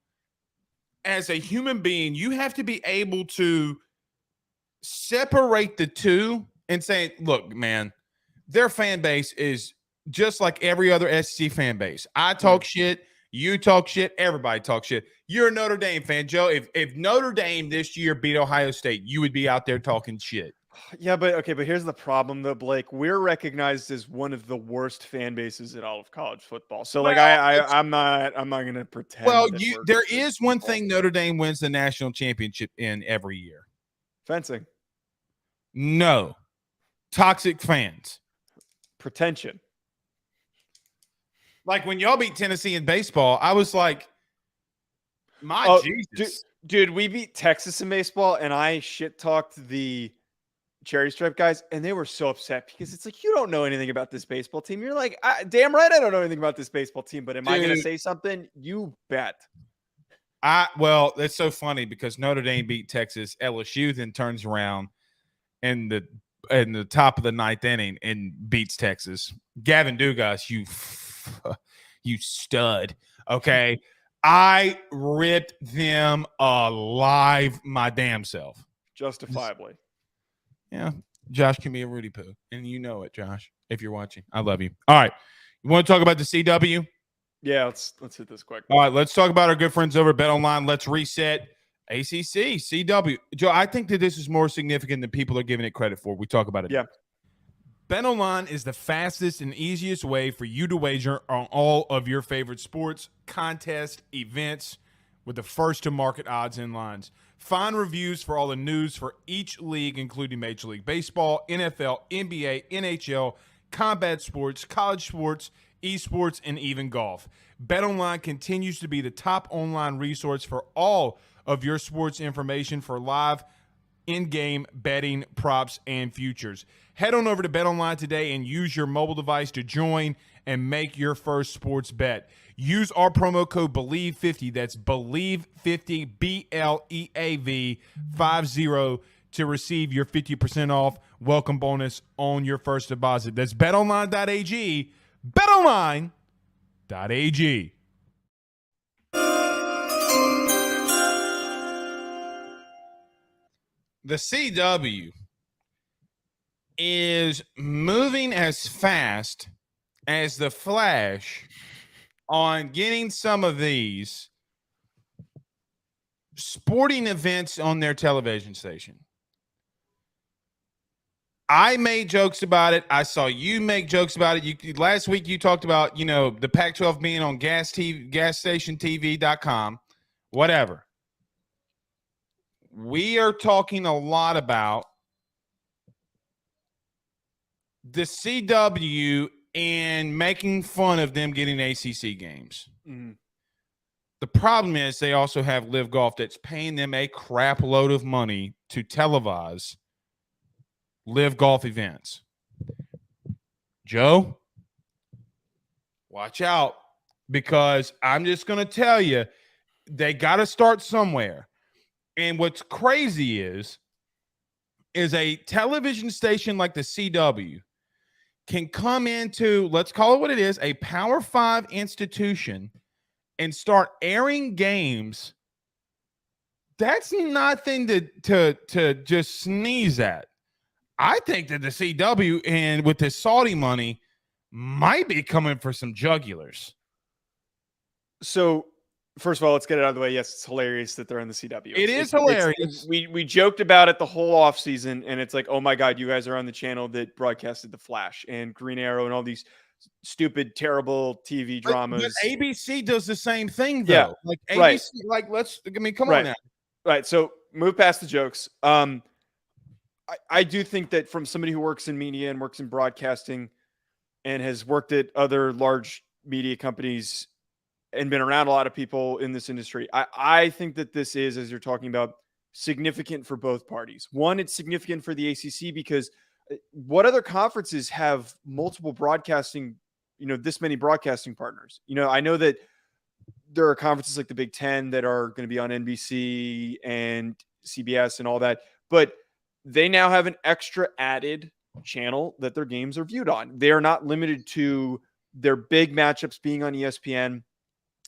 as a human being, you have to be able to separate the two and say, look, man, their fan base is just like every other SEC fan base. I talk shit. You talk shit. Everybody talks shit. You're a Notre Dame fan, Joe. If Notre Dame this year beat Ohio State, you would be out there talking shit. Yeah, but here's the problem, though, Blake. We're recognized as one of the worst fan bases in all of college football. So, I'm not going to pretend. Well, there is one thing Notre Dame wins the national championship in every year. Fencing. No. Toxic fans. Pretension. Like when y'all beat Tennessee in baseball, I was like, my Jesus. Dude, we beat Texas in baseball, and I shit-talked the Cherry Stripe guys, and they were so upset because it's like, you don't know anything about this baseball team. You're like, damn right I don't know anything about this baseball team, but am I going to say something? You bet. Well, it's so funny because Notre Dame beat Texas. LSU then turns around in the top of the ninth inning and beats Texas. Gavin Dugas, you stud. Okay. I ripped them alive my damn self. Justifiably. Yeah. Josh can be a Rudy Poo. And you know it, Josh, if you're watching. I love you. All right. You want to talk about the CW? Yeah, let's hit this quick. All right, let's talk about our good friends over at BetOnline. Let's reset ACC, CW. Joe, I think that this is more significant than people are giving it credit for. We talk about it. Yeah. BetOnline is the fastest and easiest way for you to wager on all of your favorite sports, contests, events with the first-to-market odds and lines. Find reviews for all the news for each league, including Major League Baseball, NFL, NBA, NHL, combat sports, college sports, esports, and even golf. BetOnline continues to be the top online resource for all of your sports information for live in-game betting, props, and futures. Head on over to BetOnline today and use your mobile device to join and make your first sports bet. Use our promo code BELIEVE50, that's BELIEVE50, BLEAV 50, to receive your 50% off welcome bonus on your first deposit. That's betonline.ag, betonline.ag. The CW is moving as fast as the Flash on getting some of these sporting events on their television station. I made jokes about it. I saw you make jokes about it. Last week you talked about, the Pac-12 being on gasstationtv.com, whatever. We are talking a lot about the CW and making fun of them getting ACC games. Mm-hmm. The problem is they also have Live Golf that's paying them a crap load of money to televise Live Golf events. Joe, watch out, because I'm just going to tell you, they got to start somewhere. And what's crazy is a television station like the CW can come into, let's call it what it is, a Power 5 institution and start airing games. That's nothing to just sneeze at. I think that the CW and with this Saudi money might be coming for some jugulars. So, first of all, let's get it out of the way. Yes, it's hilarious that they're in the CW. It is hilarious. We joked about it the whole offseason, and it's like, oh my God, you guys are on the channel that broadcasted The Flash and Green Arrow and all these stupid, terrible TV dramas. But ABC does the same thing, though. Yeah, like ABC, right. Come on now. Right. So move past the jokes. I do think that from somebody who works in media and works in broadcasting and has worked at other large media companies and been around a lot of people in this industry, I think that this is, as you're talking about, significant for both parties. One, it's significant for the ACC because what other conferences have multiple broadcasting, this many broadcasting partners? I know that there are conferences like the Big Ten that are going to be on NBC and CBS and all that, but they now have an extra added channel that their games are viewed on. They are not limited to their big matchups being on ESPN,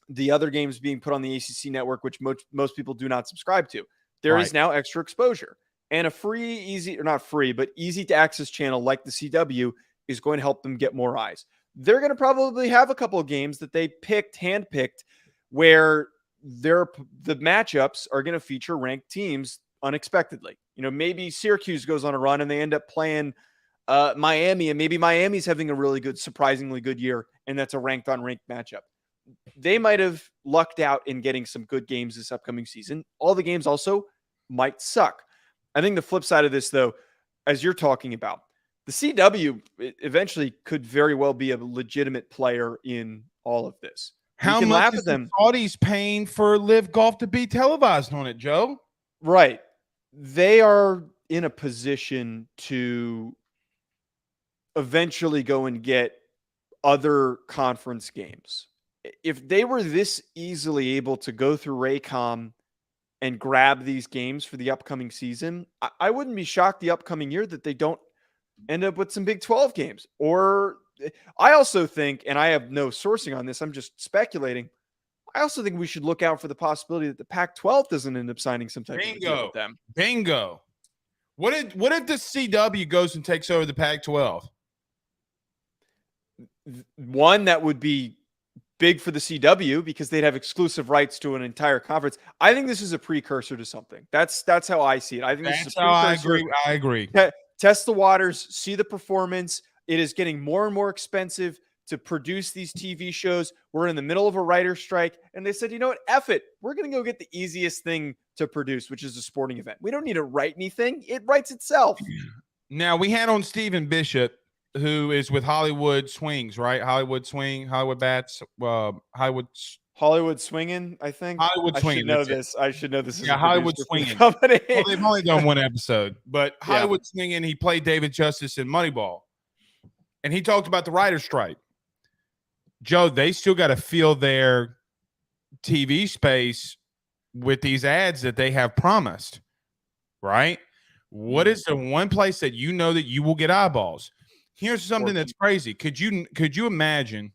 the other games being put on the ACC network, which most people do not subscribe to. There is now extra exposure, and a free, easy, or not free, but easy to access channel like the CW is going to help them get more eyes. They're going to probably have a couple of games that they handpicked, where the matchups are going to feature ranked teams unexpectedly. Maybe Syracuse goes on a run and they end up playing Miami, and maybe Miami's having a really good, surprisingly good year, and that's a ranked on ranked matchup. They might have lucked out in getting some good games this upcoming season. All the games also might suck. I think the flip side of this, though, as you're talking about, the CW eventually could very well be a legitimate player in all of this. How much is the Saudis paying for Live Golf to be televised on it, Joe? Right. They are in a position to eventually go and get other conference games. If they were this easily able to go through Raycom and grab these games for the upcoming season, I wouldn't be shocked the upcoming year that they don't end up with some Big 12 games. Or I also think, and I have no sourcing on this, I'm just speculating, I also think we should look out for the possibility that the Pac-12 doesn't end up signing some type of deal with them. Bingo. What if the CW goes and takes over the Pac-12? One, that would be big for the CW because they'd have exclusive rights to an entire conference. I think this is a precursor to something. That's how I see it. I think this is a precursor. I agree. Test the waters, see the performance. It is getting more and more expensive to produce these TV shows. We're in the middle of a writer's strike, and they said, you know what, F it. We're going to go get the easiest thing to produce, which is a sporting event. We don't need to write anything. It writes itself. Now, we had on Stephen Bishop, who is with Hollywood Swings, right? Hollywood Swing, Hollywood Bats, Hollywood Swinging, I think. Hollywood Swinging. I should know this. Yeah, Hollywood Swinging. Company. Well, they've only done one episode, but Hollywood Swinging, he played David Justice in Moneyball. And he talked about the writer's strike. Joe, they still got to fill their TV space with these ads that they have promised, right? What is the one place that you know that you will get eyeballs? Here's something that's crazy. Could you imagine,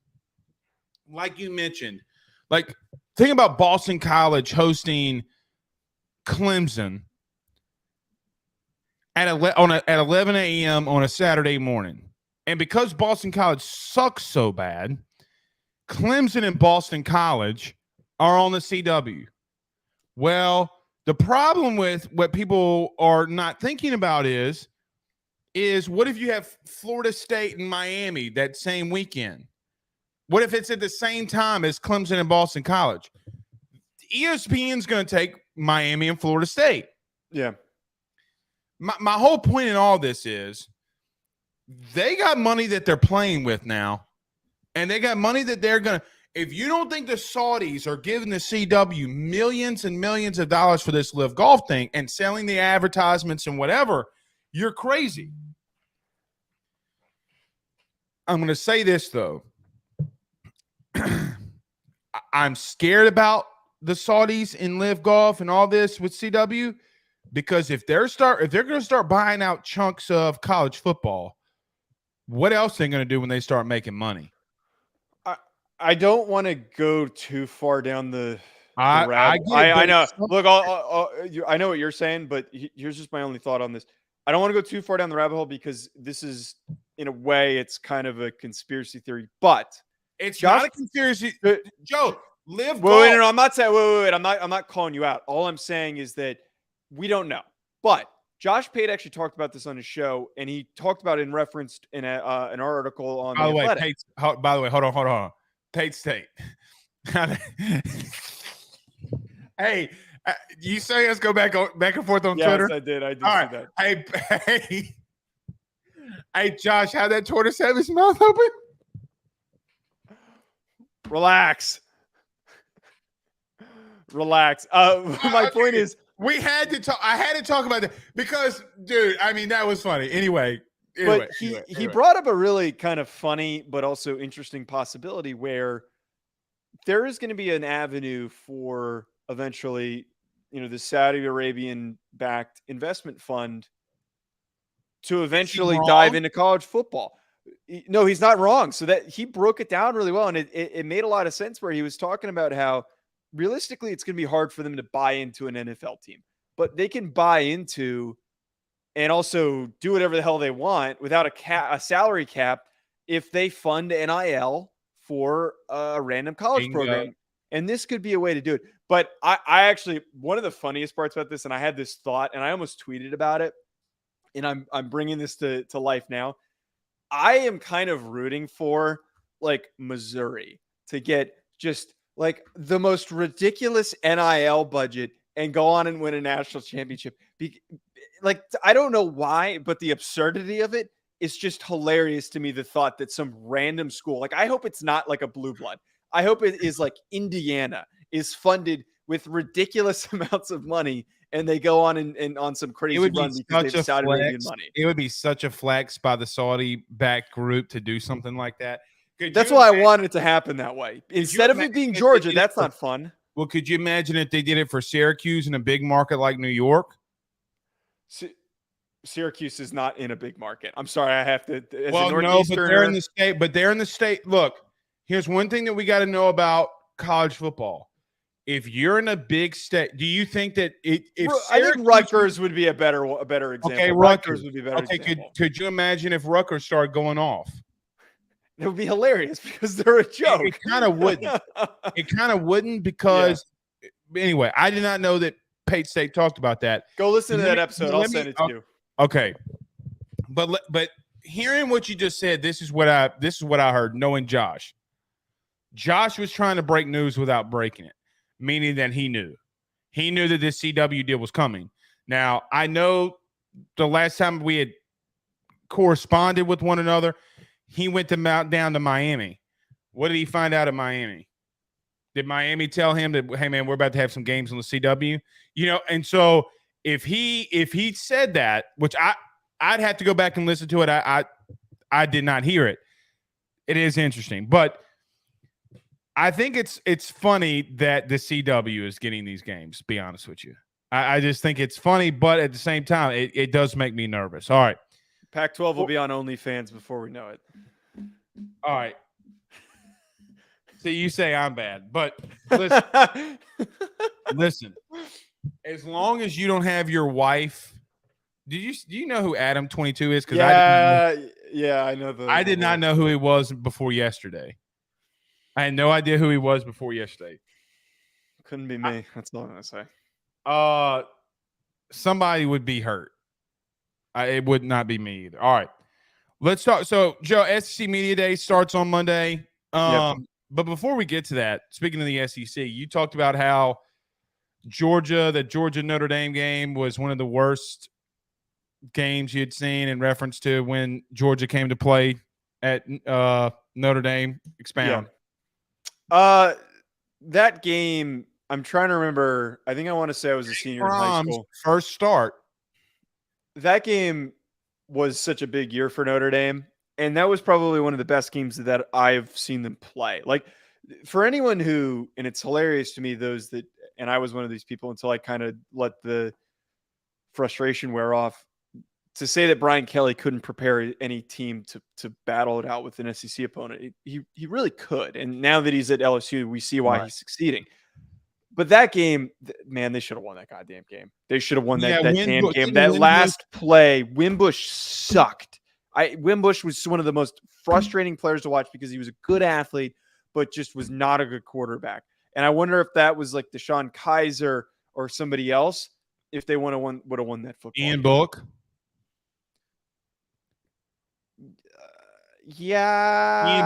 like you mentioned, like think about Boston College hosting Clemson at 11 a.m. on a Saturday morning. And because Boston College sucks so bad, Clemson and Boston College are on the CW. Well, the problem with what people are not thinking about is what if you have Florida State and Miami that same weekend? What if it's at the same time as Clemson and Boston College? ESPN's going to take Miami and Florida State. Yeah. My whole point in all this is they got money that they're playing with now, and they got money that they're going to – if you don't think the Saudis are giving the CW millions and millions of dollars for this live golf thing and selling the advertisements and whatever, you're crazy. I'm going to say this, though. I'm scared about the Saudis in live golf and all this with CW because if they're going to start buying out chunks of college football, what else are they going to do when they start making money? I don't want to go too far down the I know. Look, I know what you're saying, but here's just my only thought on this. I don't want to go too far down the rabbit hole because this is, in a way, it's kind of a conspiracy theory. But it's not a conspiracy. Joe, live golf. Wait, no, I'm not saying. Wait. I'm not calling you out. All I'm saying is that we don't know. But Josh Pate actually talked about this on his show, and he talked about it in reference in an article on The Athletic. By the way, hold on. Pate State. Hey, you say us go back and forth on Twitter? Yes, I did. I did All see right. that. Hey, Josh, how that tortoise have his mouth open? Relax. My point is, we had to talk. I had to talk about that because, dude, I mean, that was funny. Anyway, he brought up a really kind of funny but also interesting possibility where there is going to be an avenue for eventually, the Saudi Arabian backed investment fund to eventually dive into college football. No, he's not wrong. So that he broke it down really well. And it made a lot of sense where he was talking about how realistically it's going to be hard for them to buy into an NFL team, but they can buy into and also do whatever the hell they want without a salary cap if they fund NIL for a random college program. And this could be a way to do it. But I actually, one of the funniest parts about this, and I had this thought, and I almost tweeted about it, and I'm bringing this to life now. I am kind of rooting for like Missouri to get just like the most ridiculous NIL budget and go on and win a national championship. Like, I don't know why, but the absurdity of it is just hilarious to me. The thought that some random school, like, I hope it's not like a blue blood. I hope it is like Indiana is funded with ridiculous amounts of money and they go on and on some crazy run because they have Saudi Arabian money. It would be such a flex by the Saudi-backed group to do something like that. That's why I wanted it to happen that way. Instead of it being Georgia, that's not fun. Well, could you imagine if they did it for Syracuse in a big market like New York? Syracuse is not in a big market. I'm sorry, I have to. Well, no, but they're in the state. But they're in the state. Look, here's one thing that we got to know about college football. If you're in a big state, do you think that I think Rutgers would be a better example. Okay, Rutgers would be better. Okay, could you imagine if Rutgers started going off? It would be hilarious because they're a joke. It kind of wouldn't. It kind of wouldn't because anyway, I did not know that Pate State talked about that. Go listen to that episode. I'll send it to you. Okay, but hearing what you just said, this is what I heard. Knowing Josh was trying to break news without breaking it, meaning that he knew that this CW deal was coming. Now I know the last time we had corresponded with one another, he went down to Miami. What did he find out in Miami? Did Miami tell him that, hey man, we're about to have some games on the CW? And so if he said that, which I'd have to go back and listen to it. I did not hear it. It is interesting, but I think it's funny that the CW is getting these games, to be honest with you. I just think it's funny, but at the same time, it does make me nervous. All right. Pac-12 will be on OnlyFans before we know it. All right. See, you say I'm bad, but listen, listen. As long as you don't have your wife, do you know who Adam 22 is? Because I know. I did not know who he was before yesterday. I had no idea who he was before yesterday. Couldn't be me. That's all I'm gonna say. Somebody would be hurt. It would not be me either. All right, let's talk. So, Joe, SEC Media Day starts on Monday. Yep. But before we get to that, speaking of the SEC, you talked about how the Georgia Notre Dame game was one of the worst games you'd seen in reference to when Georgia came to play at Notre Dame. Expound. Yeah. That game, I'm trying to remember. I think I want to say I was a senior in high school. First start. That game was such a big year for Notre Dame. And that was probably one of the best games that I've seen them play. Like, for anyone who, and it's hilarious to me, and I was one of these people until I kind of let the frustration wear off, to say that Brian Kelly couldn't prepare any team to battle it out with an SEC opponent. He really could. And now that he's at LSU, we see why he's succeeding. But that game, man, they should have won that goddamn game. They should have won that damn game. That last play, Wimbush sucked. Wimbush was one of the most frustrating players to watch because he was a good athlete, but just was not a good quarterback. And I wonder if that was like Deshaun Kaiser or somebody else, if they would have won that football Ian game. Book. Yeah.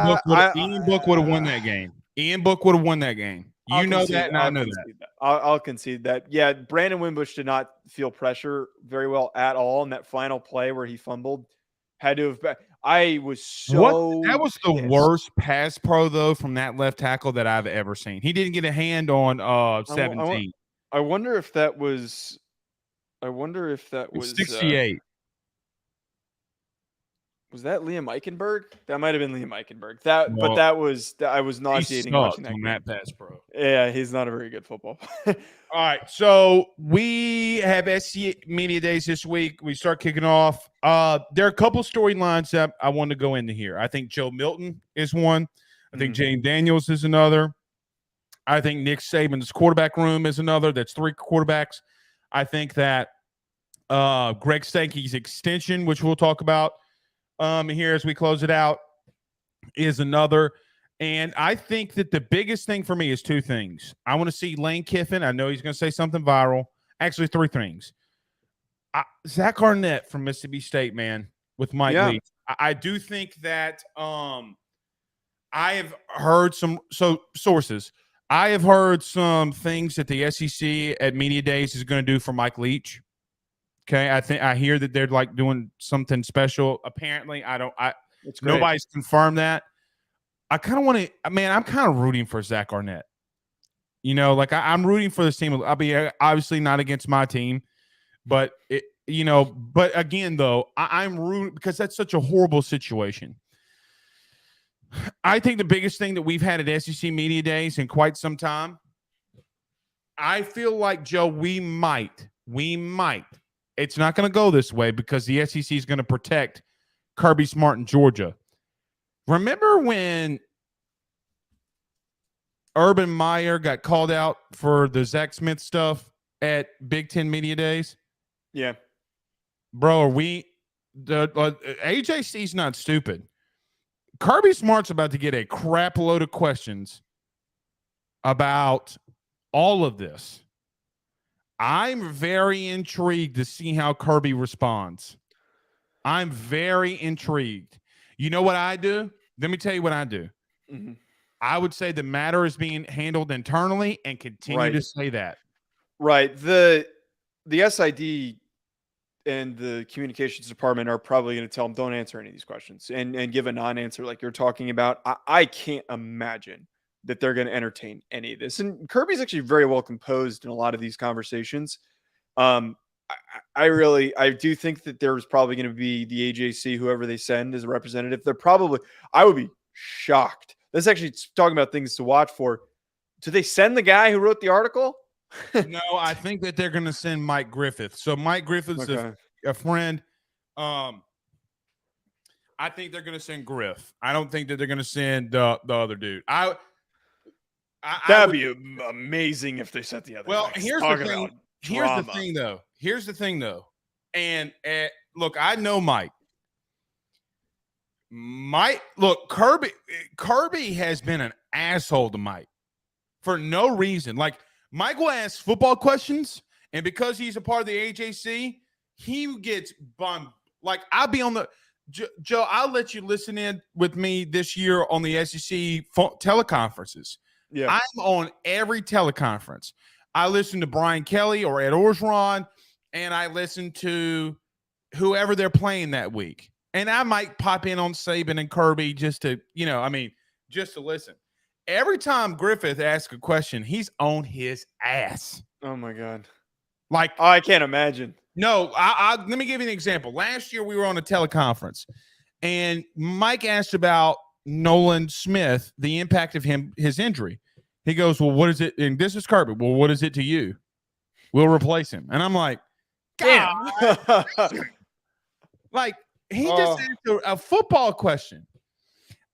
Ian Book would have won that game. Ian Book would have won that game. You know that, and I know that. I'll concede that. Yeah, Brandon Wimbush did not feel pressure very well at all in that final play where he fumbled. Had to have. I was so. That was the worst pass pro though from that left tackle that I've ever seen. He didn't get a hand on 17. I wonder if that was. 68. Was that Liam Eichenberg? That might have been Liam Eichenberg. I was nauseating watching that game. That pass pro. Yeah, he's not a very good football. All right, so we have SC Media Days this week. We start kicking off. There are a couple storylines that I want to go into here. I think Joe Milton is one. I think James Daniels is another. I think Nick Saban's quarterback room is another. That's 3 quarterbacks. I think that Greg Sankey's extension, which we'll talk about here as we close it out, is another. And I think that the biggest thing for me is 2 things. I want to see Lane Kiffin. I know he's going to say something viral. Actually, 3 things. Zach Arnett from Mississippi State, man, with Mike Leach. I do think that I have heard some sources. I have heard some things that the SEC at Media Days is going to do for Mike Leach. Okay, I hear that they're like doing something special. Apparently, nobody's confirmed that. I kind of want to, man, I'm kind of rooting for Zach Arnett. You know, like I'm rooting for this team. I'll be obviously not against my team, but but again, though, I'm rooting because that's such a horrible situation. I think the biggest thing that we've had at SEC Media Days in quite some time, I feel like, Joe, we might. It's not going to go this way because the SEC is going to protect Kirby Smart in Georgia. Remember when Urban Meyer got called out for the Zach Smith stuff at Big Ten Media Days? Yeah. Bro, AJC's not stupid. Kirby Smart's about to get a crap load of questions about all of this. I'm very intrigued to see how Kirby responds. I'm very intrigued. You know what I do? Let me tell you what I do. Mm-hmm. I would say the matter is being handled internally and continue to say that. Right. The SID and the communications department are probably going to tell them, don't answer any of these questions and give a non-answer like you're talking about. I can't imagine that they're going to entertain any of this. And Kirby's actually very well composed in a lot of these conversations. I do think that there's probably going to be the AJC, whoever they send as a representative. I would be shocked. That's actually talking about things to watch for. Do they send the guy who wrote the article? No, I think that they're going to send Mike Griffith. So Mike Griffith's Okay. a friend. I think they're going to send Griff. I don't think that they're going to send the other dude. I That'd would, be amazing if they sent the other well, guy. here's Talk the thing. about Here's the drama. thing, though. Here's the thing, though. And look, I know Mike. Look, Kirby has been an asshole to Mike for no reason. Like, Mike will ask football questions, and because he's a part of the AJC, he gets bummed. Like, I'll be on the Joe, I'll let you listen in with me this year on the SEC teleconferences. Yeah. I'm on every teleconference. I listen to Brian Kelly or Ed Orgeron, and I listen to whoever they're playing that week. And I might pop in on Saban and Kirby just to, just to listen. Every time Griffith asks a question, he's on his ass. Oh my God. Like, I can't imagine. No, let me give you an example. Last year we were on a teleconference, and Mike asked about Nolan Smith, the impact of his injury. He goes, "Well, what is it?" And this is Kirby. "Well, what is it to you? We'll replace him." And I'm like, Damn. like, he just asked a football question.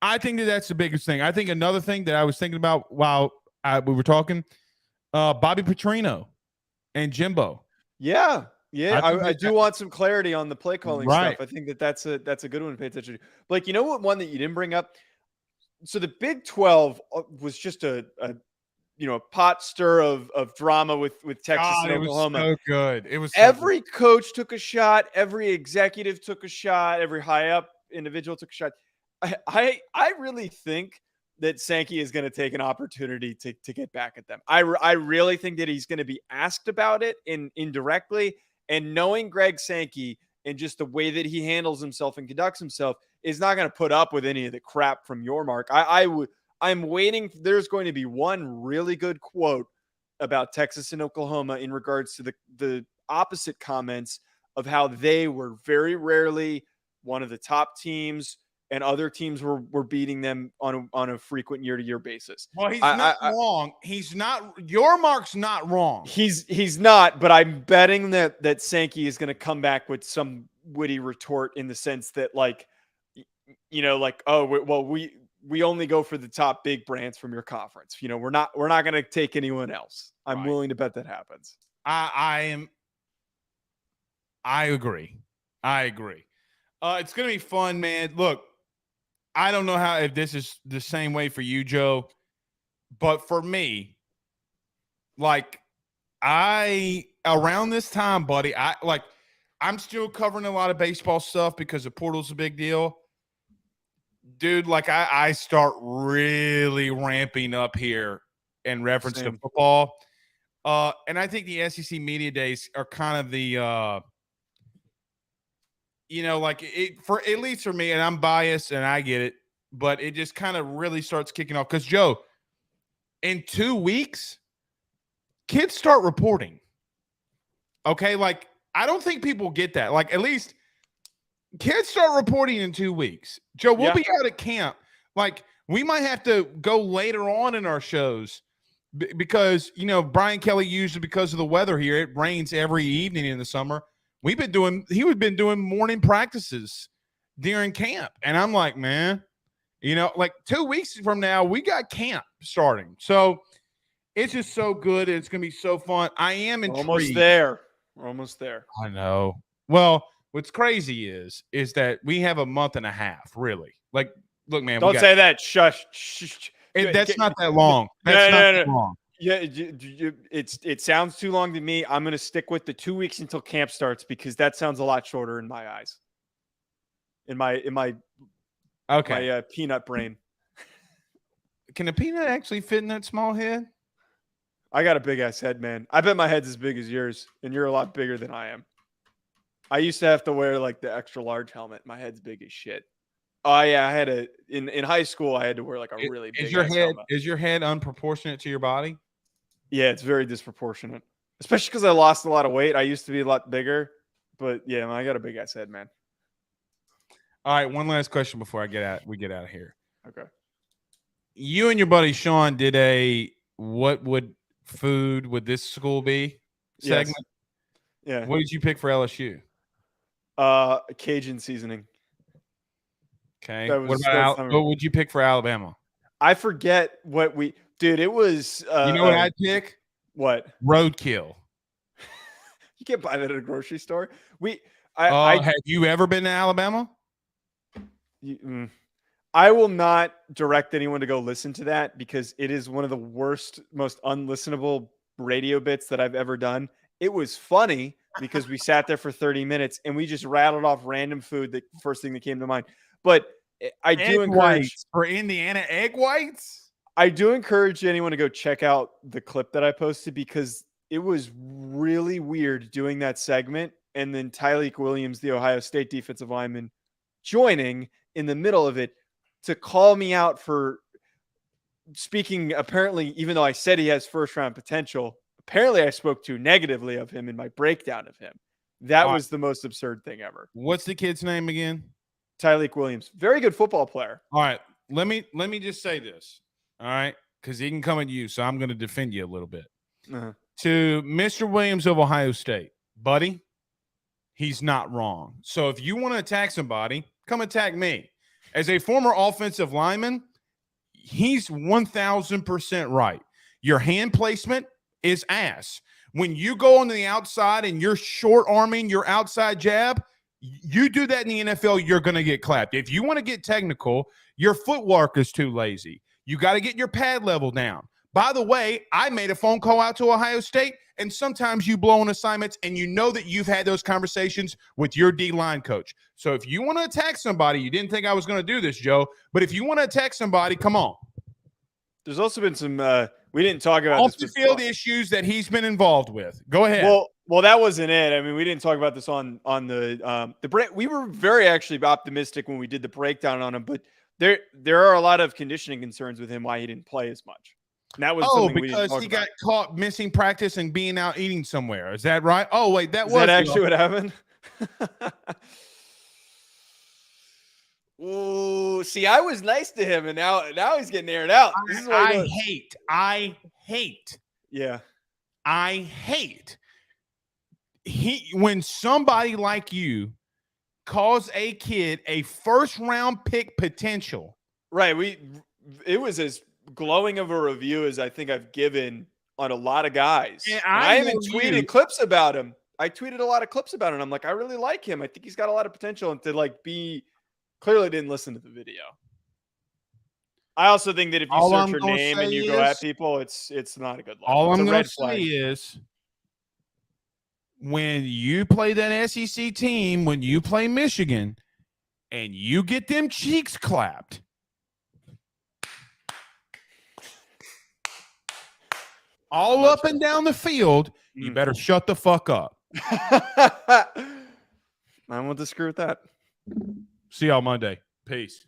I think that's the biggest thing. I think another thing that I was thinking about while we were talking, Bobby Petrino and Jimbo. Yeah. I do want some clarity on the play calling Right. stuff. I think that's a good one to pay attention to. Like, you know what? One that you didn't bring up. So the Big 12 was just a pot stir of drama with Texas and Oklahoma. It was so good. It was every coach took a shot. Every executive took a shot. Every high up individual took a shot. I really think that Sankey is going to take an opportunity to get back at them. I really think that he's going to be asked about it indirectly. And knowing Greg Sankey and just the way that he handles himself and conducts himself is not going to put up with any of the crap from your mark. I'm waiting. There's going to be one really good quote about Texas and Oklahoma in regards to the opposite comments of how they were very rarely one of the top teams and other teams were beating them on a frequent year-to-year basis. Well, he's not wrong. He's not. Your mark's not wrong. He's not, but I'm betting that Sankey is going to come back with some witty retort in the sense that, like, oh, well, we only go for the top big brands from your conference. We're not going to take anyone else. I'm willing to bet that happens. I agree. It's going to be fun, man. Look, I don't know if this is the same way for you, Joe, but for me, like, around this time, buddy, I'm still covering a lot of baseball stuff because the portal's a big deal. Dude, like, I start really ramping up here in reference to football. And I think the SEC media days are kind of the at least for me, and I'm biased and I get it, but it just kind of really starts kicking off. Because, Joe, in 2 weeks, kids start reporting. Okay? Like, I don't think people get that. Like, at least kids start reporting in 2 weeks. Joe, we'll be out at camp. Like, we might have to go later on in our shows because, Brian Kelly usually, because of the weather here, it rains every evening in the summer. He was been doing morning practices during camp. And I'm like, man, like 2 weeks from now, we got camp starting. So it's just so good. It's going to be so fun. I am intrigued. We're almost there. I know. Well, what's crazy is that we have a month and a half, really. Like, look, man. Don't say that. Shush. That's not that long. That's not that long. Yeah, it sounds too long to me. I'm going to stick with the 2 weeks until camp starts because that sounds a lot shorter in my eyes. In my peanut brain. Can a peanut actually fit in that small head? I got a big ass head, man. I bet my head's as big as yours, and you're a lot bigger than I am. I used to have to wear like the extra large helmet. My head's big as shit. Oh yeah, I had in high school. I had to wear like a really big. Helmet. Is your head unproportionate to your body? Yeah, it's very disproportionate, especially because I lost a lot of weight. I used to be a lot bigger, but yeah, I got a big ass head, man. All right, one last question before we get out of here. Okay. You and your buddy Sean did a what would food would this school be segment? Yes. Yeah. What did you pick for LSU? Cajun seasoning. Okay. That was What would you pick for Alabama? I forget what we dude. It was. You know what I'd pick? What? Roadkill. You can't buy that at a grocery store. Have you ever been to Alabama? I will not direct anyone to go listen to that because it is one of the worst, most unlistenable radio bits that I've ever done. It was funny because we sat there for 30 minutes and we just rattled off random food, the first thing that came to mind. But I do encourage for Indiana egg whites. I do encourage anyone to go check out the clip that I posted because it was really weird doing that segment. And then Tyleik Williams, the Ohio State defensive lineman, joining in the middle of it to call me out for speaking. Apparently, even though I said he has first round potential, apparently I spoke too negatively of him in my breakdown of him. That was the most absurd thing ever. What's the kid's name again? Tyleik Williams. Very good football player. All right. Let me just say this. All right. Because he can come at you. So I'm going to defend you a little bit. Uh-huh. To Mr. Williams of Ohio State, buddy, he's not wrong. So if you want to attack somebody, come attack me. As a former offensive lineman, he's 1,000% right. Your hand placement is ass. When you go on the outside and you're short arming your outside jab, you do that in the NFL, you're going to get clapped. If you want to get technical, your footwork is too lazy. You got to get your pad level down. By the way, I made a phone call out to Ohio State, and sometimes you blow on assignments, and you know that you've had those conversations with your D-line coach. So if you want to attack somebody, you didn't think I was going to do this, Joe, but if you want to attack somebody, come on. There's also been some we didn't talk about off the field issues that he's been involved with. Go ahead. Well, that wasn't it. I mean, we didn't talk about this on the break. We were very actually optimistic when we did the breakdown on him, but there are a lot of conditioning concerns with him why he didn't play as much. And that was because he got caught missing practice and being out eating somewhere. Is that right? Oh, wait, Is that actually what happened? Ooh, see, I was nice to him, and now he's getting aired out. This is what I hate. Yeah. I hate. When somebody like you calls a kid a first-round pick potential. Right. It was as glowing of a review as I think I've given on a lot of guys. And I even tweeted clips about him. I tweeted a lot of clips about him. I'm like, I really like him. I think he's got a lot of potential, and to be clearly didn't listen to the video. I also think that if you search your name and you go at people, it's not a good look. All I'm going to say is when you play that SEC team, when you play Michigan, and you get them cheeks clapped, all up and down the field, you better shut the fuck up. I won't disagree with that. See y'all Monday. Peace.